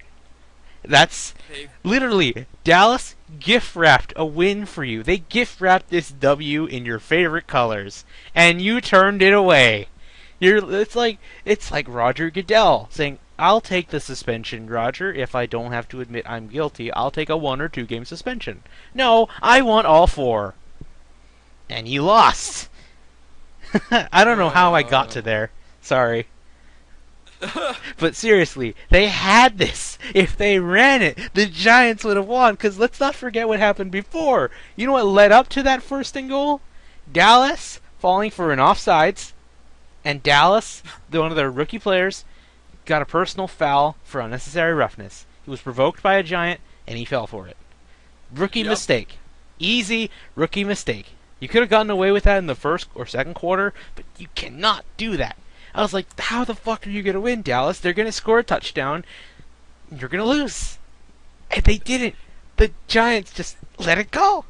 That's literally Dallas gift wrapped a win for you. They gift wrapped this W in your favorite colors, and you turned it away. It's like Roger Goodell saying, "I'll take the suspension, Roger. If I don't have to admit I'm guilty, I'll take a 1 or 2 game suspension." No, I want all 4, and you lost. I don't know how I got to there. Sorry. But seriously, they had this. If they ran it, the Giants would have won. Because let's not forget what happened before. You know what led up to that first and goal? Dallas falling for an offsides, and Dallas, one of their rookie players, got a personal foul for unnecessary roughness. He was provoked by a Giant, and he fell for it. Rookie mistake. Easy rookie mistake. You could have gotten away with that in the first or second quarter, but you cannot do that. I was like, how the fuck are you going to win, Dallas? They're going to score a touchdown. You're going to lose. And they didn't. The Giants just let it go.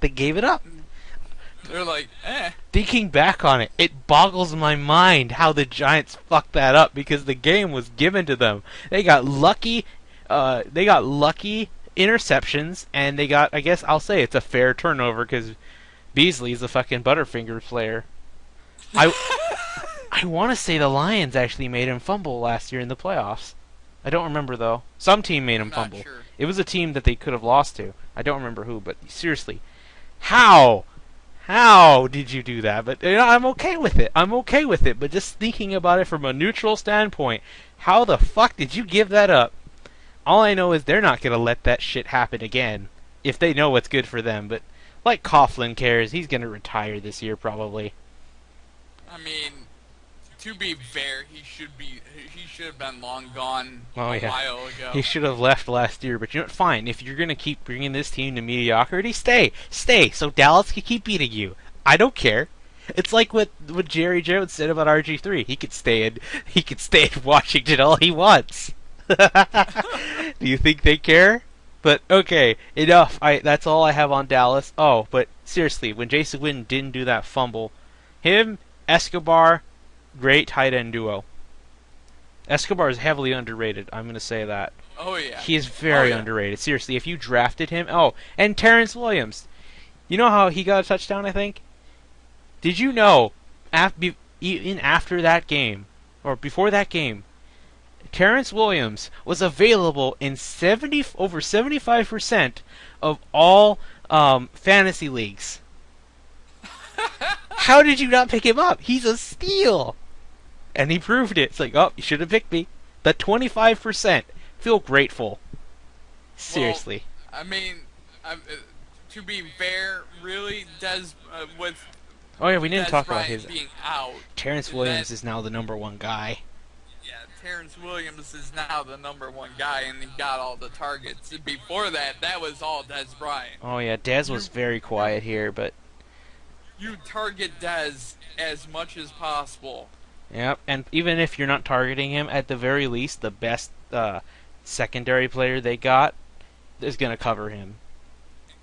They gave it up. They're like, eh. Thinking back on it, it boggles my mind how the Giants fucked that up because the game was given to them. They got lucky. They got lucky interceptions, and they got, I guess I'll say it's a fair turnover because Beasley's a fucking Butterfingers player. I want to say the Lions actually made him fumble last year in the playoffs. I don't remember, though. Some team made him fumble. Sure. It was a team that they could have lost to. I don't remember who, but seriously. How? How did you do that? But I'm okay with it. I'm okay with it. But just thinking about it from a neutral standpoint, how the fuck did you give that up? All I know is they're not going to let that shit happen again. If they know what's good for them. But like Coughlin cares, he's going to retire this year probably. I mean, to be fair, he should have been long gone a while ago. He should have left last year. But you know what? Fine. If you're going to keep bringing this team to mediocrity, stay. So Dallas can keep beating you. I don't care. It's like what Jerry Jones said about RG3. He could stay in Washington all he wants. Do you think they care? But okay, enough. That's all I have on Dallas. Oh, but seriously, when Jason Witten didn't do that fumble, him, Escobar, great tight end duo. Escobar is heavily underrated. I'm going to say that. Oh yeah. He is very underrated. Seriously, if you drafted him, and Terrence Williams. You know how he got a touchdown, I think? Did you know even after that game or before that game, Terrence Williams was available in over 75% of all fantasy leagues. How did you not pick him up? He's a steal. And he proved it. It's like, oh, you should have picked me. The 25%. Feel grateful. Seriously. Well, I mean, to be fair, really, with oh yeah, we didn't talk about his being out. Terrence Williams is now the number 1 guy. Yeah, Terrence Williams is now the number 1 guy, and he got all the targets. Before that was all Dez Bryant. Oh yeah, Dez was very quiet here, but you target Dez as much as possible. Yep, and even if you're not targeting him, at the very least, the best secondary player they got is going to cover him.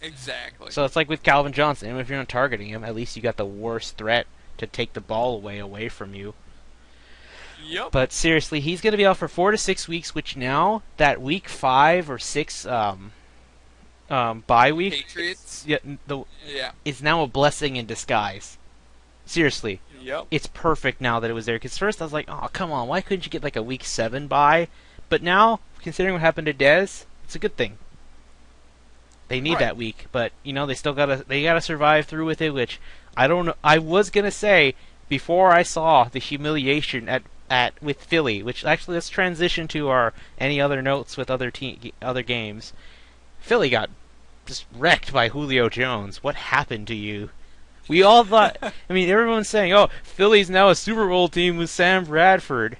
Exactly. So it's like with Calvin Johnson. Even if you're not targeting him, at least you got the worst threat to take the ball away from you. Yep. But seriously, he's going to be out for 4 to 6 weeks, which now, that week 5 or 6 bye week, Patriots. yeah, is now a blessing in disguise. Seriously. Yep. It's perfect now that it was there. Because first I was like, oh, come on, why couldn't you get like a week 7 bye? But now, considering what happened to Dez, it's a good thing. They need that week, but they still gotta survive through with it. Which I don't know. I was gonna say before I saw the humiliation at with Philly. Which actually, let's transition to our any other notes with other games. Philly got just wrecked by Julio Jones. What happened to you? We all thought. I mean, everyone's saying, "Oh, Philly's now a Super Bowl team with Sam Bradford."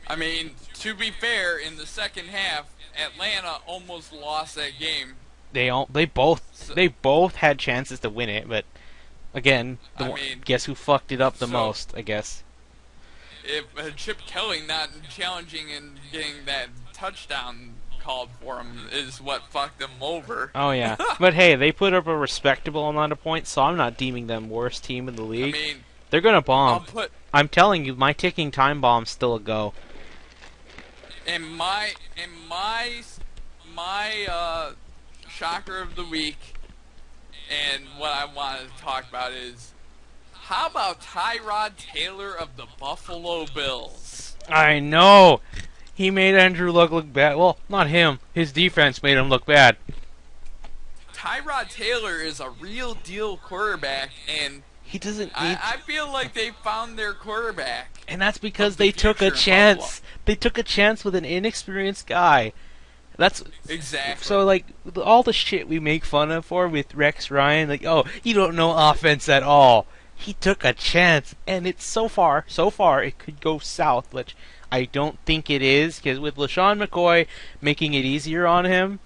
I mean, to be fair, in the second half, Atlanta almost lost that game. They both had chances to win it, but again, guess who fucked it up the most? I guess. If Chip Kelly not challenging and getting that touchdown called for him is what fucked them over. Oh yeah, but hey, they put up a respectable amount of points, so I'm not deeming them worst team in the league. I mean, they're gonna bomb. I'm telling you, my ticking time bomb's still a go. And my shocker of the week, and what I wanted to talk about is, how about Tyrod Taylor of the Buffalo Bills? I know. He made Andrew Luck look bad. Well, not him. His defense made him look bad. Tyrod Taylor is a real deal quarterback, and he doesn't. I feel like they found their quarterback, and that's because they took a chance. They took a chance with an inexperienced guy. That's exactly. So like all the shit we make fun of with Rex Ryan, like, oh, you don't know offense at all. He took a chance, and it's so far it could go south, which I don't think it is, because with LaShawn McCoy making it easier on him,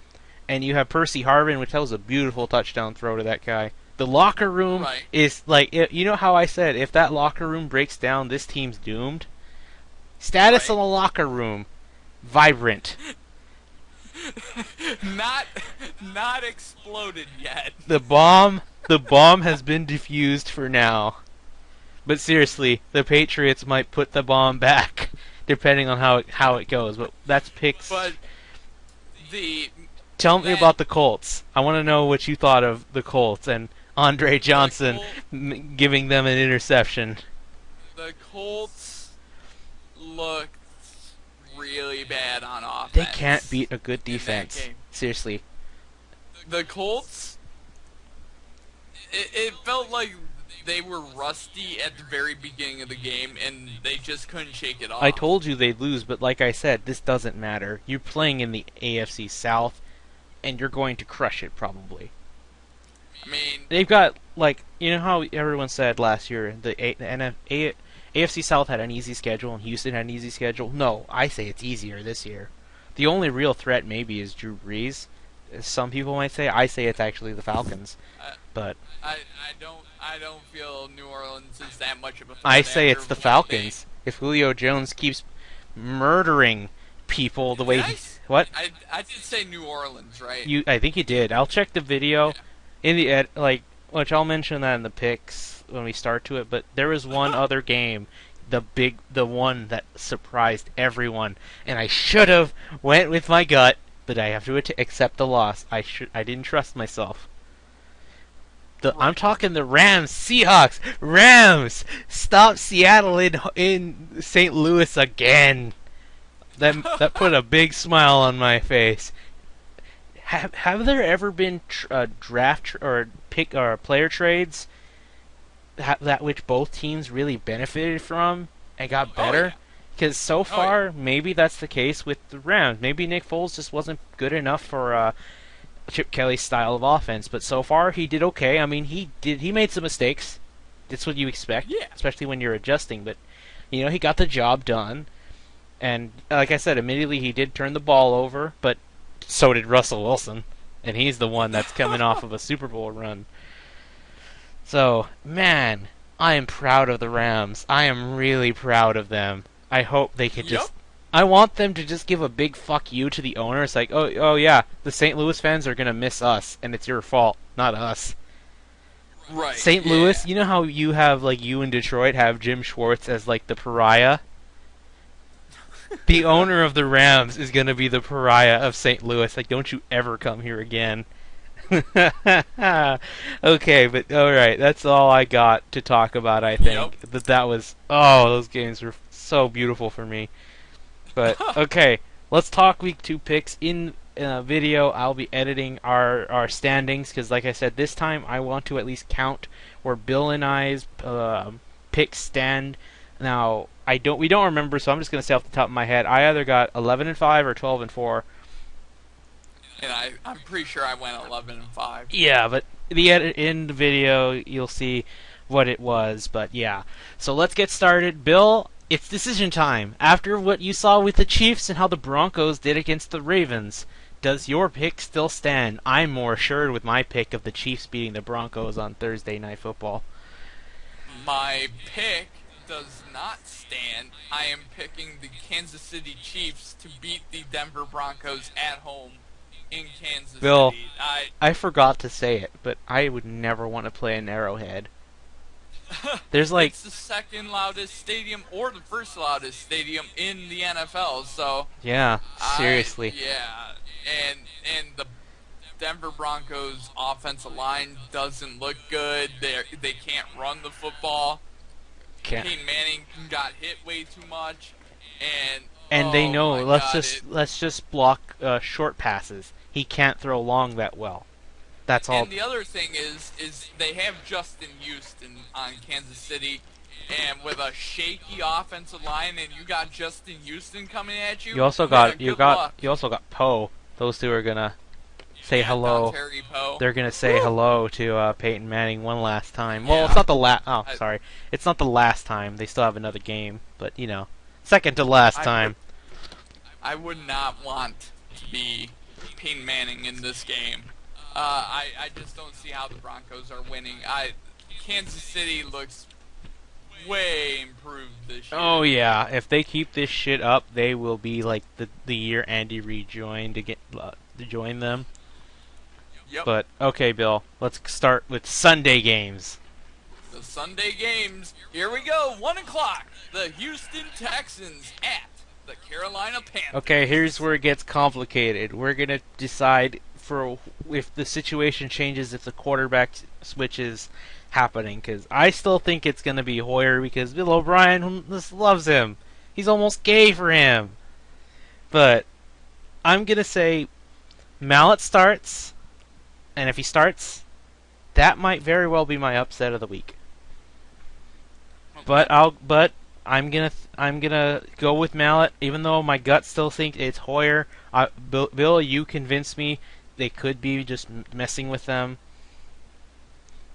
and you have Percy Harvin, which that was a beautiful touchdown throw to that guy. The locker room is like, you know how I said, if that locker room breaks down, this team's doomed? Status in the locker room, vibrant. Not exploded yet. The bomb has been defused for now. But seriously, the Patriots might put the bomb back, depending on how it goes. But that's picks. But tell me about the Colts. I want to know what you thought of the Colts and Andre Johnson giving them an interception. The Colts looked really bad on offense. They can't beat a good defense. Seriously. The Colts, it felt like they were rusty at the very beginning of the game, and they just couldn't shake it off. I told you they'd lose, but like I said, this doesn't matter. You're playing in the AFC South, and you're going to crush it probably. I mean, they've got, like, you know how everyone said last year the AFC South had an easy schedule and Houston had an easy schedule? No, I say it's easier this year. The only real threat maybe is Drew Brees. Some people might say. I say it's actually the Falcons. But I don't feel New Orleans is that much of a threat. I say it's the Falcons. If Julio Jones keeps murdering people the way what? I did say New Orleans, right? I think you did. I'll check the video in the which I'll mention that in the picks when we start to it, but there was one other game, the one that surprised everyone, and I should have went with my gut, but I have to accept the loss. I didn't trust myself. I'm talking the Rams, Seahawks. Rams, stop Seattle in St. Louis again. That put a big smile on my face. Have there ever been draft or pick or player trades that which both teams really benefited from and got better? Because so far, maybe that's the case with the Rams. Maybe Nick Foles just wasn't good enough for Chip Kelly's style of offense, but so far he did okay. I mean, he made some mistakes. That's what you expect, especially when you're adjusting. But he got the job done, and like I said, immediately he did turn the ball over, but so did Russell Wilson, and he's the one that's coming off of a Super Bowl run. So, man, I am proud of the Rams. I am really proud of them. I hope they could just I want them to just give a big fuck you to the owner. It's like, oh yeah, the St. Louis fans are gonna miss us, and it's your fault, not us. Right. St. Louis, Yeah. you know how you have like you in Detroit have Jim Schwartz as like the pariah. The owner of the Rams is gonna be the pariah of St. Louis. Like, don't you ever come here again. Okay, but all right, that's all I got to talk about. I Yep. think that was those games were so beautiful for me. But okay, let's talk week 2 picks in video. I'll be editing our standings because, like I said, this time I want to at least count where Bill and I's picks stand. Now we don't remember, so I'm just gonna say off the top of my head, I either got 11-5 or 12-4. And I'm pretty sure I went 11-5. Yeah, but the edit in the video you'll see what it was. But yeah, so let's get started. Bill, it's decision time. After what you saw with the Chiefs and how the Broncos did against the Ravens, does your pick still stand? I'm more assured with my pick of the Chiefs beating the Broncos on Thursday Night Football. My pick does not stand. I am picking the Kansas City Chiefs to beat the Denver Broncos at home in Kansas Bill, City. I forgot to say it, but I would never want to play in Arrowhead. There's like It's the second loudest stadium or the first loudest stadium in the NFL. So yeah, seriously. yeah, and the Denver Broncos offensive line doesn't look good. They can't run the football. Can't. Peyton Manning got hit way too much, And they oh know my let's God, just block short passes. He can't throw long that well. That's all. And the other thing is they have Justin Houston on Kansas City, and with a shaky offensive line, and you got Justin Houston coming at you. You also man, got good luck. you also got Poe. Those two are gonna say Yeah, hello. Dontari Poe. They're gonna say hello to Peyton Manning one last time. Well, Yeah. it's not the last. Oh, I- sorry, it's not the last time. They still have another game, but you know, second to last I time. I would not want to be Peyton Manning in this game. I just don't see how the Broncos are winning. Kansas City looks way improved this year. Oh yeah, if they keep this shit up, they will be like the year Andy Reid joined to join them. Yep. But okay, Bill, let's start with Sunday games. The Sunday games. Here we go. 1 o'clock. The Houston Texans at the Carolina Panthers. Okay, here's where it gets complicated. We're gonna decide for if the situation changes, if the quarterback switch is happening, because I still think it's gonna be Hoyer because Bill O'Brien just loves him. He's almost gay for him. But I'm gonna say Mallett starts, and if he starts, that might very well be my upset of the week. Okay. But I'm gonna go with Mallett, even though my gut still thinks it's Hoyer. Bill, you convinced me they could be just messing with them.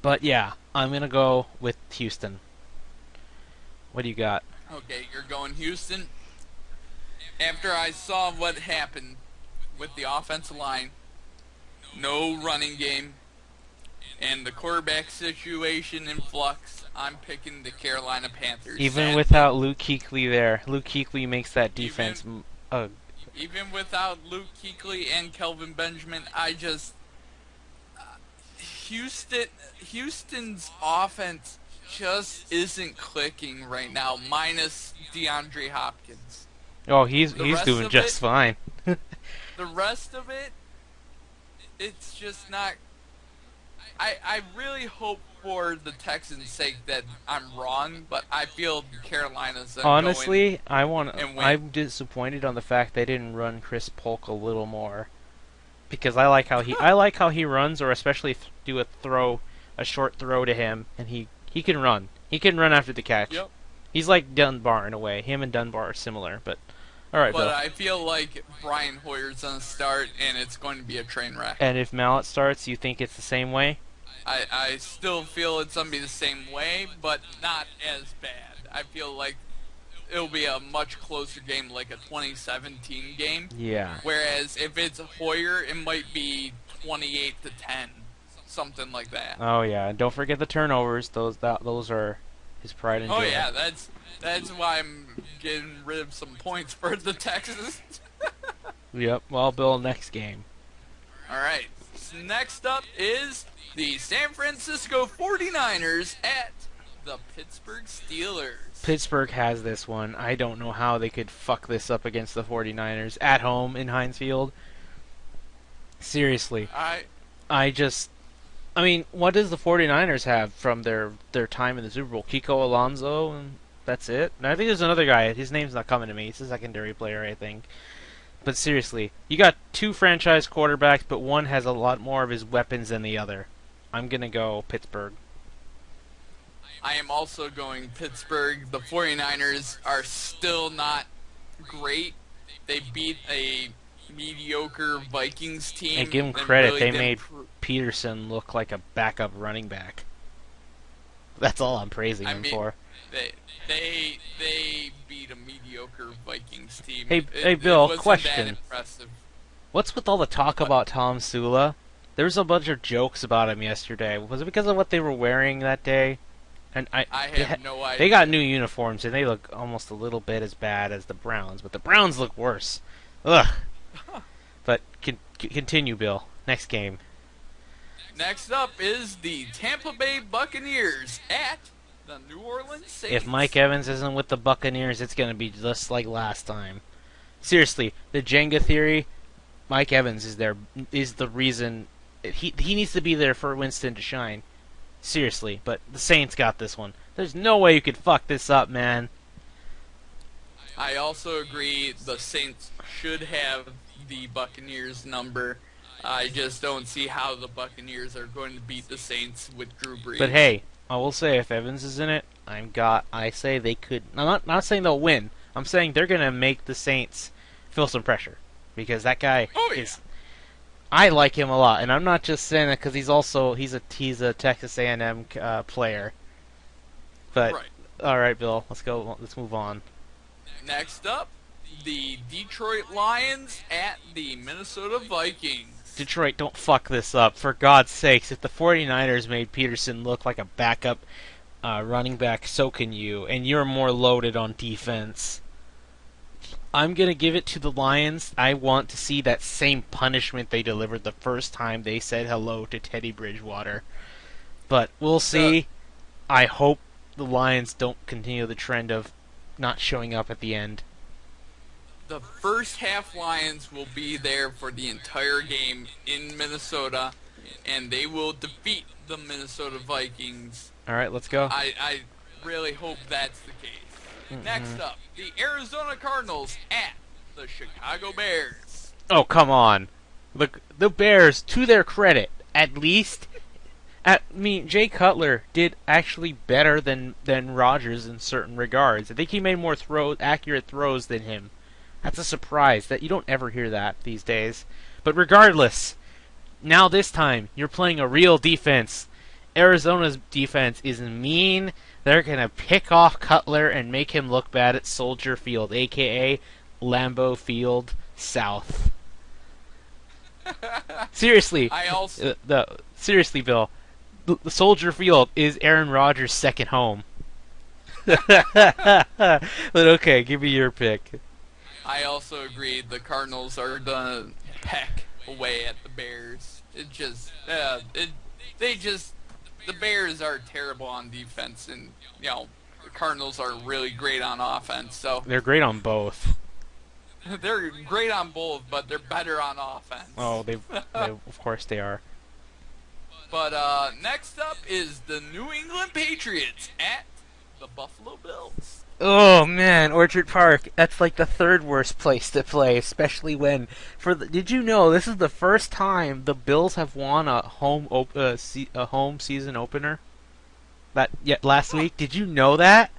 But yeah, I'm gonna go with Houston. What do you got? Okay, you're going Houston. After I saw what happened with the offensive line, no running game, and the quarterback situation in flux, I'm picking the Carolina Panthers. Even Sadly, without Luke Kuechly there, Luke Kuechly makes that defense. even without Luke Kuechly and Kelvin Benjamin, I just Houston's offense just isn't clicking right now. Minus DeAndre Hopkins. Oh, he's rest doing of just it- fine. The rest of it, it's just not. I really hope for the Texans' sake that I'm wrong, but I feel Carolina's gonna Honestly, and win. I'm disappointed on the fact they didn't run Chris Polk a little more, because I like how he runs, or especially do a short throw to him, and he can run. He can run after the catch. Yep. He's like Dunbar in a way. Him and Dunbar are similar, but all right, But Bill. I feel like Brian Hoyer's gonna start, and it's going to be a train wreck. And if Mallett starts, you think it's the same way? I still feel it's gonna be the same way, but not as bad. I feel like it'll be a much closer game, like a 2017 game. Yeah. Whereas if it's Hoyer, it might be 28-10, something like that. Oh yeah, and don't forget the turnovers. Those are his pride and Oh joy. yeah, that's why I'm getting rid of some points for the Texans. Yep. Well, Bill, next game. All right. So next up is the San Francisco 49ers at the Pittsburgh Steelers. Pittsburgh has this one. I don't know how they could fuck this up against the 49ers at home in Heinz Field. Seriously. I mean, what does the 49ers have from their time in the Super Bowl? Kiko Alonso, and that's it? And I think there's another guy. His name's not coming to me. He's a secondary player, I think. But seriously, you got two franchise quarterbacks, but one has a lot more of his weapons than the other. I'm going to go Pittsburgh. I am also going Pittsburgh. The 49ers are still not great. They beat a mediocre Vikings team. And give them credit, really they made Peterson look like a backup running back. That's all I'm praising him for. They beat a mediocre Vikings team. Hey Bill, it question. What's with all the talk about Tom Sula? There was a bunch of jokes about him yesterday. Was it because of what they were wearing that day? And I have no idea. They got new uniforms and they look almost a little bit as bad as the Browns, but the Browns look worse. Ugh. But continue, Bill. Next game. Next up is the Tampa Bay Buccaneers at the New Orleans Saints. If Mike Evans isn't with the Buccaneers, it's going to be just like last time. Seriously, the Jenga theory, Mike Evans is the reason. He needs to be there for Winston to shine. Seriously, but the Saints got this one. There's no way you could fuck this up, man. I also agree the Saints should have the Buccaneers number. I just don't see how the Buccaneers are going to beat the Saints with Drew Brees. But hey, I will say if Evans is in it, I say they could. I'm not saying they'll win. I'm saying they're gonna make the Saints feel some pressure because that guy is. I like him a lot, and I'm not just saying that because he's a Texas A&M player. But right. All right, Bill, let's go. Let's move on. Next up, the Detroit Lions at the Minnesota Vikings. Detroit, don't fuck this up. For God's sakes, if the 49ers made Peterson look like a backup running back, so can you. And you're more loaded on defense. I'm going to give it to the Lions. I want to see that same punishment they delivered the first time they said hello to Teddy Bridgewater. But we'll see. I hope the Lions don't continue the trend of not showing up at the end. The first half Lions will be there for the entire game in Minnesota, and they will defeat the Minnesota Vikings. All right, let's go. I really hope that's the case. Mm-hmm. Next up, the Arizona Cardinals at the Chicago Bears. Oh, come on. The Bears, to their credit, at least, Jay Cutler did actually better than Rodgers in certain regards. I think he made more accurate throws than him. That's a surprise. That you don't ever hear that these days. But regardless, now this time, you're playing a real defense. Arizona's defense is mean. They're going to pick off Cutler and make him look bad at Soldier Field, a.k.a. Lambeau Field South. Seriously. Seriously, Bill. The Soldier Field is Aaron Rodgers' second home. But okay, give me your pick. I also agree the Cardinals are gonna peck away at the Bears. The Bears are terrible on defense, and the Cardinals are really great on offense. So they're great on both. They're great on both, but they're better on offense. Oh, of course they are. But next up is the New England Patriots at the Buffalo Bills. Oh man, Orchard Park. That's like the third worst place to play, especially when did you know this is the first time the Bills have won a home season opener? Last week. Did you know that?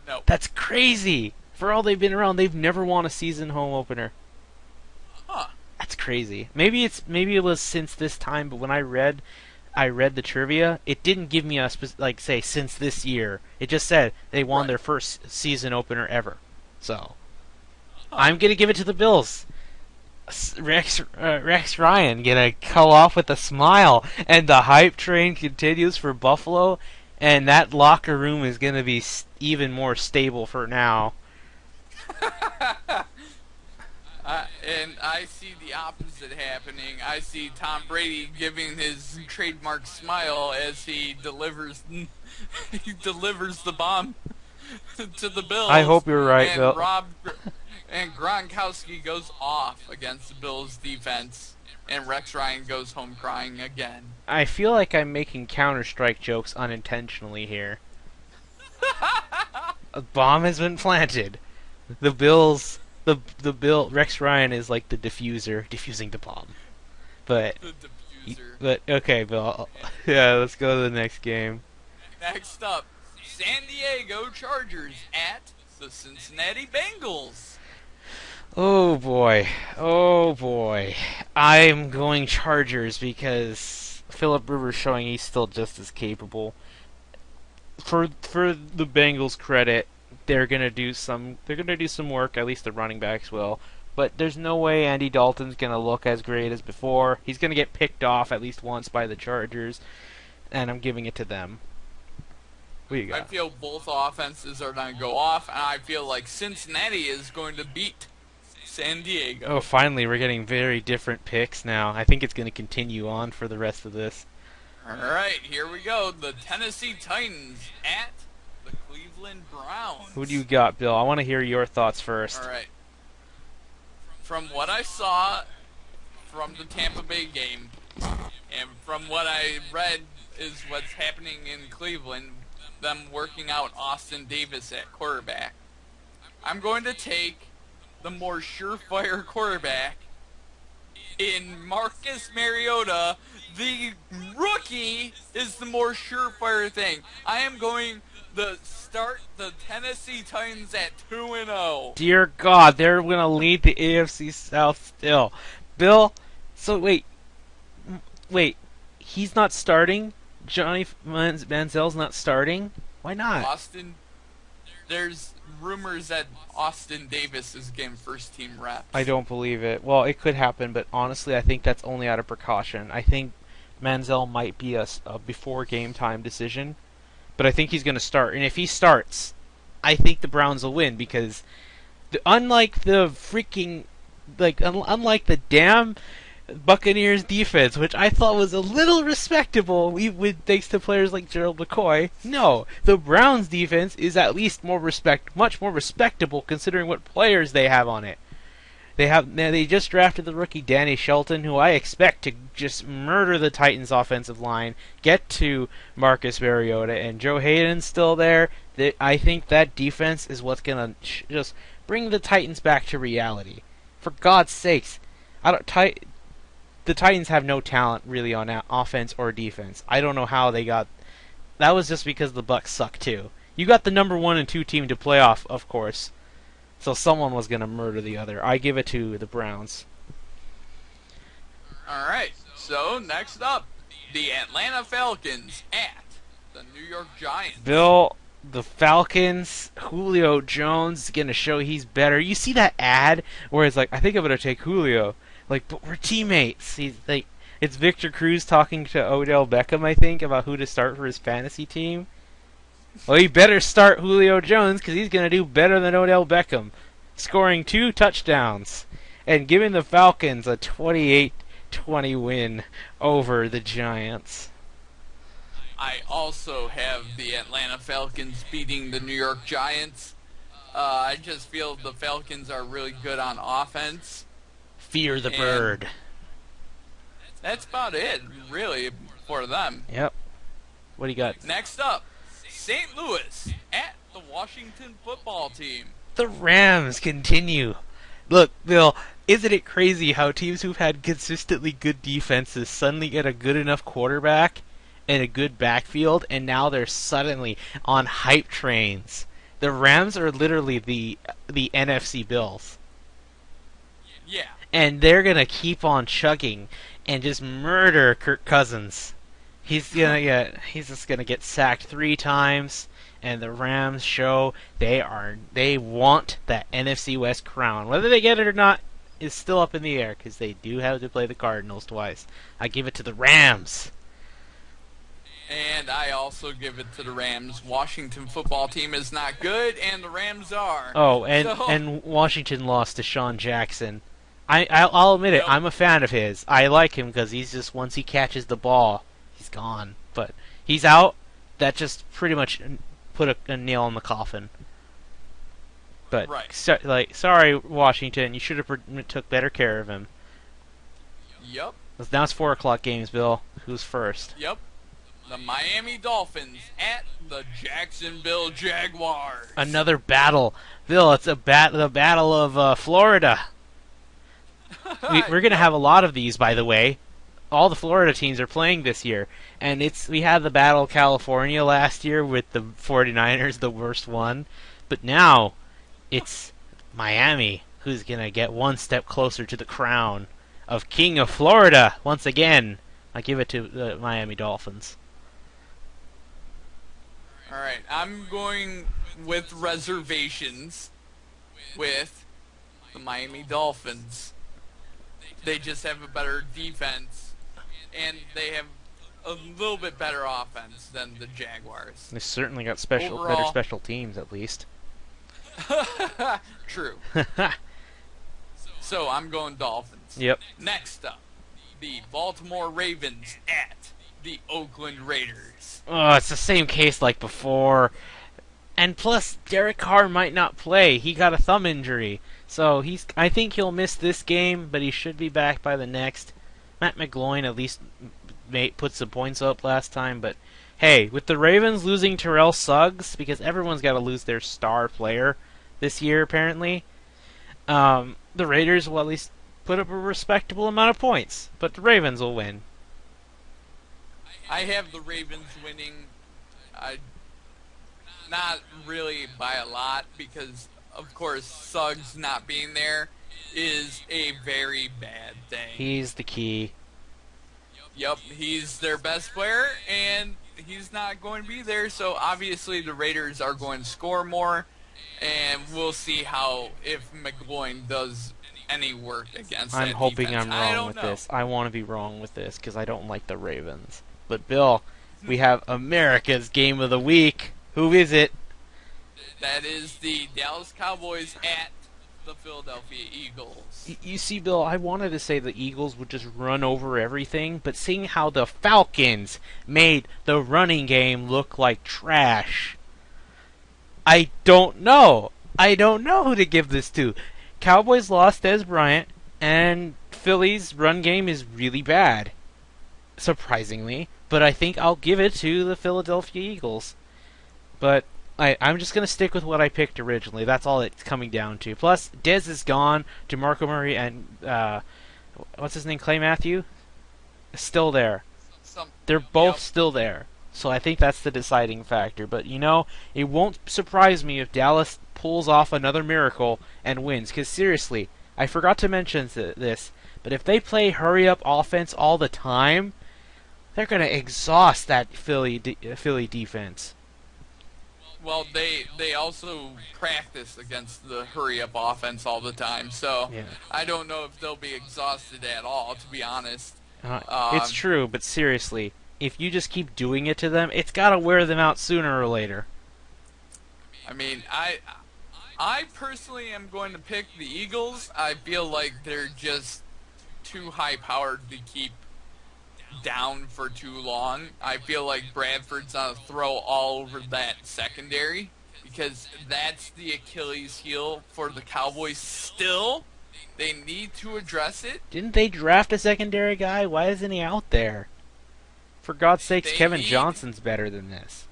No. That's crazy. For all they've been around, they've never won a season home opener. Huh. That's crazy. Maybe it was since this time, but when I read the trivia, it didn't give me say since this year. It just said they won their first season opener ever. So I'm gonna give it to the Bills. Rex Ryan gonna go off with a smile, and the hype train continues for Buffalo. and that locker room is going to be even more stable for now. And I see the opposite happening. I see Tom Brady giving his trademark smile as he delivers he delivers the bomb to the I Bills, hope you're right, and Bill. and Gronkowski goes off against the Bills defense, and Rex Ryan goes home crying again. I feel like I'm making Counter-Strike jokes unintentionally here. A bomb has been planted. The Bills, Rex Ryan is like the diffuser, diffusing the bomb. But, The diffuser. Okay, Bill. Yeah, let's go to the next game. Next up, San Diego Chargers at the Cincinnati Bengals. Oh boy, oh boy. I'm going Chargers because Philip Rivers showing he's still just as capable. For the Bengals' credit, they're gonna do some work. At least the running backs will. But there's no way Andy Dalton's gonna look as great as before. He's gonna get picked off at least once by the Chargers, and I'm giving it to them. What do you got? I feel both offenses are going to go off, and I feel like Cincinnati is going to beat San Diego. Oh, finally, we're getting very different picks now. I think it's going to continue on for the rest of this. All right, here we go. The Tennessee Titans at the Cleveland Browns. Who do you got, Bill? I want to hear your thoughts first. All right. From what I saw from the Tampa Bay game, and from what I read is what's happening in Cleveland, them working out Austin Davis at quarterback. I'm going to take the more surefire quarterback in Marcus Mariota. The rookie is the more surefire thing. I am going to start the Tennessee Titans at 2-0. Dear God, they're going to lead the AFC South still. Bill, so wait, he's not starting? Johnny Manziel's not starting? Why not? There's rumors that Austin Davis is getting first team reps. I don't believe it. Well, it could happen, but honestly, I think that's only out of precaution. I think Manziel might be a before game time decision, but I think he's going to start. And if he starts, I think the Browns will win because unlike the damn Buccaneers defense, which I thought was a little respectable, thanks to players like Gerald McCoy. No, the Browns defense is at least much more respectable considering what players they have on it. They just drafted the rookie Danny Shelton, who I expect to just murder the Titans' offensive line, get to Marcus Mariota, and Joe Hayden's still there. I think that defense is what's gonna just bring the Titans back to reality. For God's sakes, the Titans have no talent really on offense or defense. I don't know how they got. That was just because the Bucs suck too. You got the number 1 and 2 team to play off, of course. So someone was gonna murder the other. I give it to the Browns. All right. So next up, the Atlanta Falcons at the New York Giants. Bill, the Falcons, Julio Jones is gonna show he's better. You see that ad where it's like, I think I'm gonna take Julio. Like, but we're teammates. He's like, it's Victor Cruz talking to Odell Beckham, I think, about who to start for his fantasy team. Well, he better start Julio Jones because he's going to do better than Odell Beckham, scoring 2 touchdowns and giving the Falcons a 28-20 win over the Giants. I also have the Atlanta Falcons beating the New York Giants. I just feel the Falcons are really good on offense. Fear the bird. That's about it, really, for them. Yep. What do you got? Next up, St. Louis at the Washington Football Team. The Rams continue. Look, Bill, isn't it crazy how teams who've had consistently good defenses suddenly get a good enough quarterback and a good backfield, and now they're suddenly on hype trains? The Rams are literally the NFC Bills. Yeah. And they're going to keep on chugging and just murder Kirk Cousins. He's just going to get sacked 3 times, and the Rams show they want that NFC West crown. Whether they get it or not is still up in the air because they do have to play the Cardinals twice. I give it to the Rams. And I also give it to the Rams. Washington football team is not good, and the Rams are. Oh, So, and Washington lost to Sean Jackson. I'll admit it. yep. I'm a fan of his. I like him because he's just once he catches the ball, he's gone. But he's out. That just pretty much put a nail in the coffin. But Right. sorry, Washington. You should have took better care of him. Yep. Now it's 4 o'clock games, Bill. Who's first? Yep. The Miami Dolphins at the Jacksonville Jaguars. Another battle, Bill. It's the battle of Florida. We're gonna have a lot of these, by the way. All the Florida teams are playing this year, and we had the Battle of California last year with the 49ers, the worst one, but now it's Miami who's gonna get one step closer to the crown of King of Florida once again. I give it to the Miami Dolphins. All right, I'm going with reservations with the Miami Dolphins. They just have a better defense, and they have a little bit better offense than the Jaguars. They certainly got better Overall, special teams at least. true. So I'm going Dolphins. Yep. Next up, the Baltimore Ravens at the Oakland Raiders. Oh, it's the same case like before. And plus, Derek Carr might not play. He got a thumb injury. So I think he'll miss this game, but he should be back by the next. Matt McGloin at least put some points up last time, but hey, with the Ravens losing Terrell Suggs, because everyone's got to lose their star player this year apparently, the Raiders will at least put up a respectable amount of points, but the Ravens will win. I have the Ravens winning, not really by a lot, because of course Suggs not being there is a very bad thing. He's the key. Yep, he's their best player, and he's not going to be there, so obviously the Raiders are going to score more, and we'll see if McGloin does any work against I'm that hoping defense. I'm wrong with this. I want to be wrong with this because I don't like the Ravens. But Bill, we have America's Game of the Week. Who is it? That is the Dallas Cowboys at the Philadelphia Eagles. You see, Bill, I wanted to say the Eagles would just run over everything, but seeing how the Falcons made the running game look like trash, I don't know. I don't know who to give this to. Cowboys lost Dez Bryant, and Philly's run game is really bad, surprisingly. But I think I'll give it to the Philadelphia Eagles. But I'm just going to stick with what I picked originally. That's all it's coming down to. Plus, Dez is gone. DeMarco Murray and, what's his name, Clay Matthew? Is still there. They're both still there. So I think that's the deciding factor. But, it won't surprise me if Dallas pulls off another miracle and wins. Because, seriously, I forgot to mention this, but if they play hurry-up offense all the time, they're going to exhaust that Philly defense. Well, they also practice against the hurry-up offense all the time, so Yeah. I don't know if they'll be exhausted at all, to be honest. It's true, but seriously, if you just keep doing it to them, it's got to wear them out sooner or later. I mean, I personally am going to pick the Eagles. I feel like they're just too high-powered to keep down for too long. I feel like Bradford's on a throw all over that secondary, because that's the Achilles heel for the Cowboys still. They need to address it. Didn't they draft a secondary guy? Why isn't he out there? For God's sakes, Kevin Johnson's better than this.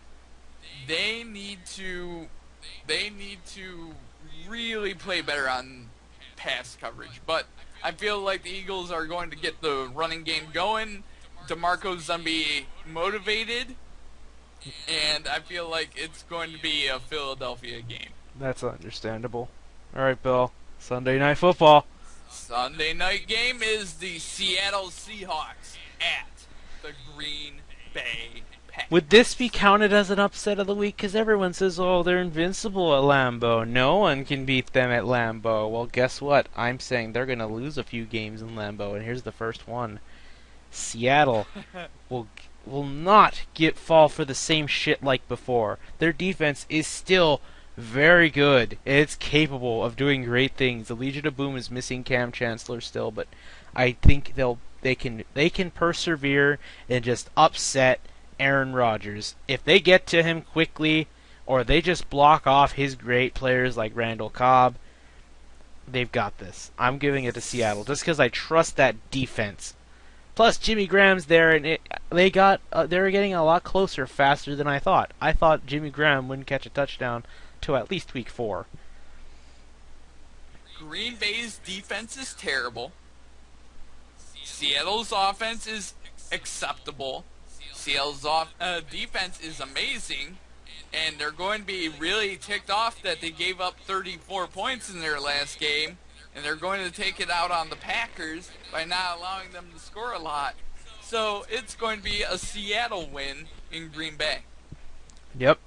They need to really play better on pass coverage. But I feel like the Eagles are going to get the running game going. DeMarco's going to be motivated, and I feel like it's going to be a Philadelphia game. That's understandable. All right, Bill. Sunday Night Football. Sunday night game is the Seattle Seahawks at the Green Bay Packers. Would this be counted as an upset of the week? Because everyone says, oh, they're invincible at Lambeau. No one can beat them at Lambeau. Well, guess what? I'm saying they're going to lose a few games in Lambeau, and here's the first one. Seattle will will not fall for the same shit like before. Their defense is still very good. It's capable of doing great things. The Legion of Boom is missing Cam Chancellor still, but I think they can persevere and just upset Aaron Rodgers. If they get to him quickly, or they just block off his great players like Randall Cobb, they've got this. I'm giving it to Seattle just because I trust that defense. Plus, Jimmy Graham's there, and they were getting a lot closer faster than I thought. I thought Jimmy Graham wouldn't catch a touchdown till at least week 4. Green Bay's defense is terrible. Seattle's offense is acceptable. Seattle's defense is amazing. And they're going to be really ticked off that they gave up 34 points in their last game. And they're going to take it out on the Packers by not allowing them to score a lot. So it's going to be a Seattle win in Green Bay. Yep.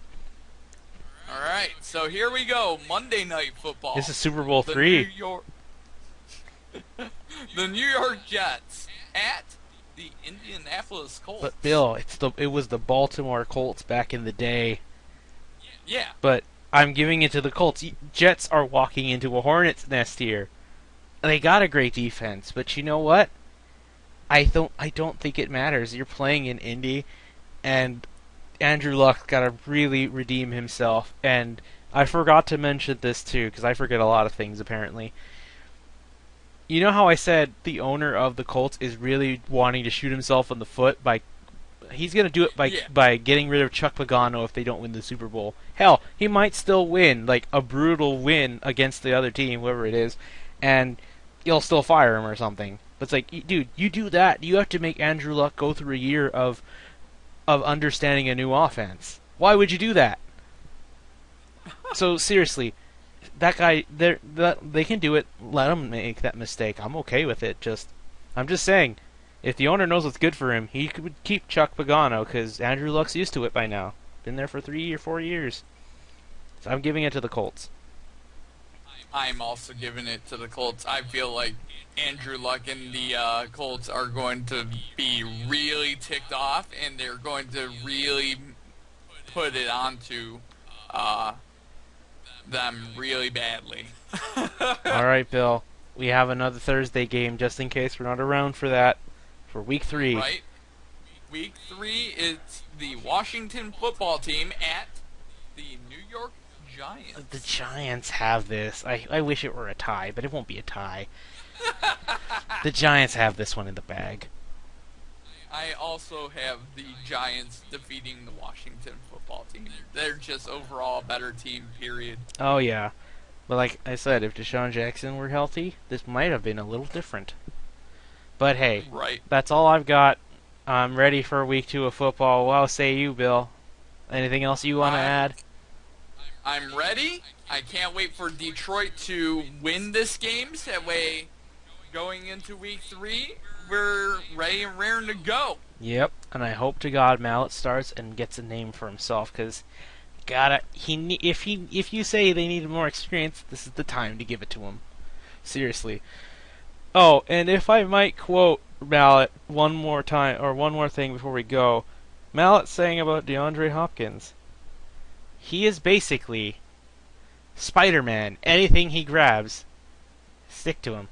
All right, so here we go. Monday Night Football. This is Super Bowl 3. The New York Jets at the Indianapolis Colts. But Bill, it was the Baltimore Colts back in the day. Yeah. But I'm giving it to the Colts. Jets are walking into a hornet's nest here. They got a great defense, but you know what? I don't think it matters. You're playing in Indy, and Andrew Luck's got to really redeem himself. And I forgot to mention this too, because I forget a lot of things apparently. You know how I said the owner of the Colts is really wanting to shoot himself in the foot he's going to do it by getting rid of Chuck Pagano if they don't win the Super Bowl. Hell, he might still win, like a brutal win against the other team, whoever it is, and you'll still fire him or something. But it's like, dude, you do that, you have to make Andrew Luck go through a year of understanding a new offense. Why would you do that? So seriously, that guy, they can do it. Let him make that mistake. I'm okay with it. I'm just saying, if the owner knows what's good for him, he could keep Chuck Pagano because Andrew Luck's used to it by now. Been there for 3 or 4 years. So I'm giving it to the Colts. I'm also giving it to the Colts. I feel like Andrew Luck and the Colts are going to be really ticked off, and they're going to really put it onto them really badly. All right, Bill. We have another Thursday game just in case we're not around for that. For week 3. Right. Week 3 is the Washington football team at the New York Giants. The Giants have this. I wish it were a tie, but it won't be a tie. The Giants have this one in the bag. I also have the Giants defeating the Washington football team. They're just overall a better team, period. Oh, yeah. But like I said, if Deshaun Jackson were healthy, this might have been a little different. But hey, right. That's all I've got. I'm ready for week 2 of football. Well, say you, Bill. Anything else you want to add? I'm ready. I can't wait for Detroit to win this game. So that way, going into week 3, we're ready and raring to go. Yep, and I hope to God Mallett starts and gets a name for himself, because if you say they need more experience, this is the time to give it to him. Seriously. Oh, and if I might quote Mallett one more thing before we go, Mallett saying about DeAndre Hopkins, he is basically Spider-Man. Anything he grabs, stick to him.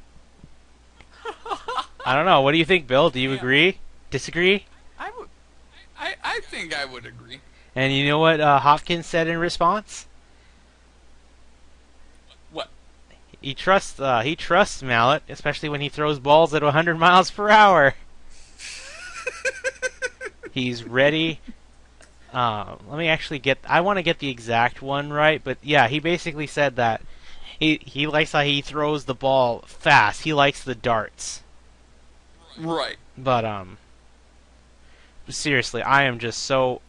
I don't know. What do you think, Bill? Do you agree? Disagree? I think I would agree. And you know what Hopkins said in response? What? He trusts Mallett, especially when he throws balls at 100 miles per hour. He's ready. Let me actually I want to get the exact one right, but yeah, he basically said that he likes how he throws the ball fast. He likes the darts. Right. But seriously, I'm just so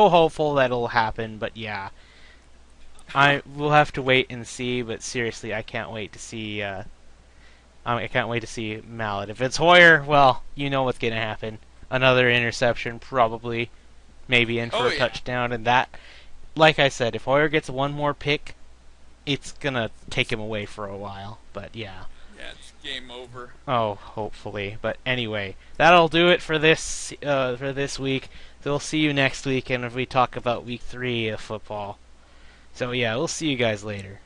hopeful that it'll happen, but yeah. We'll have to wait and see, but seriously, I can't wait to see Mallett. If it's Hoyer, well, you know what's going to happen. Another interception, probably. Maybe in for a touchdown, and that, like I said, if Hoyer gets one more pick, it's going to take him away for a while, but yeah. Yeah, it's game over. Oh, hopefully. But anyway, that'll do it for this week. So we'll see you next week, and if we talk about week 3 of football. So yeah, we'll see you guys later.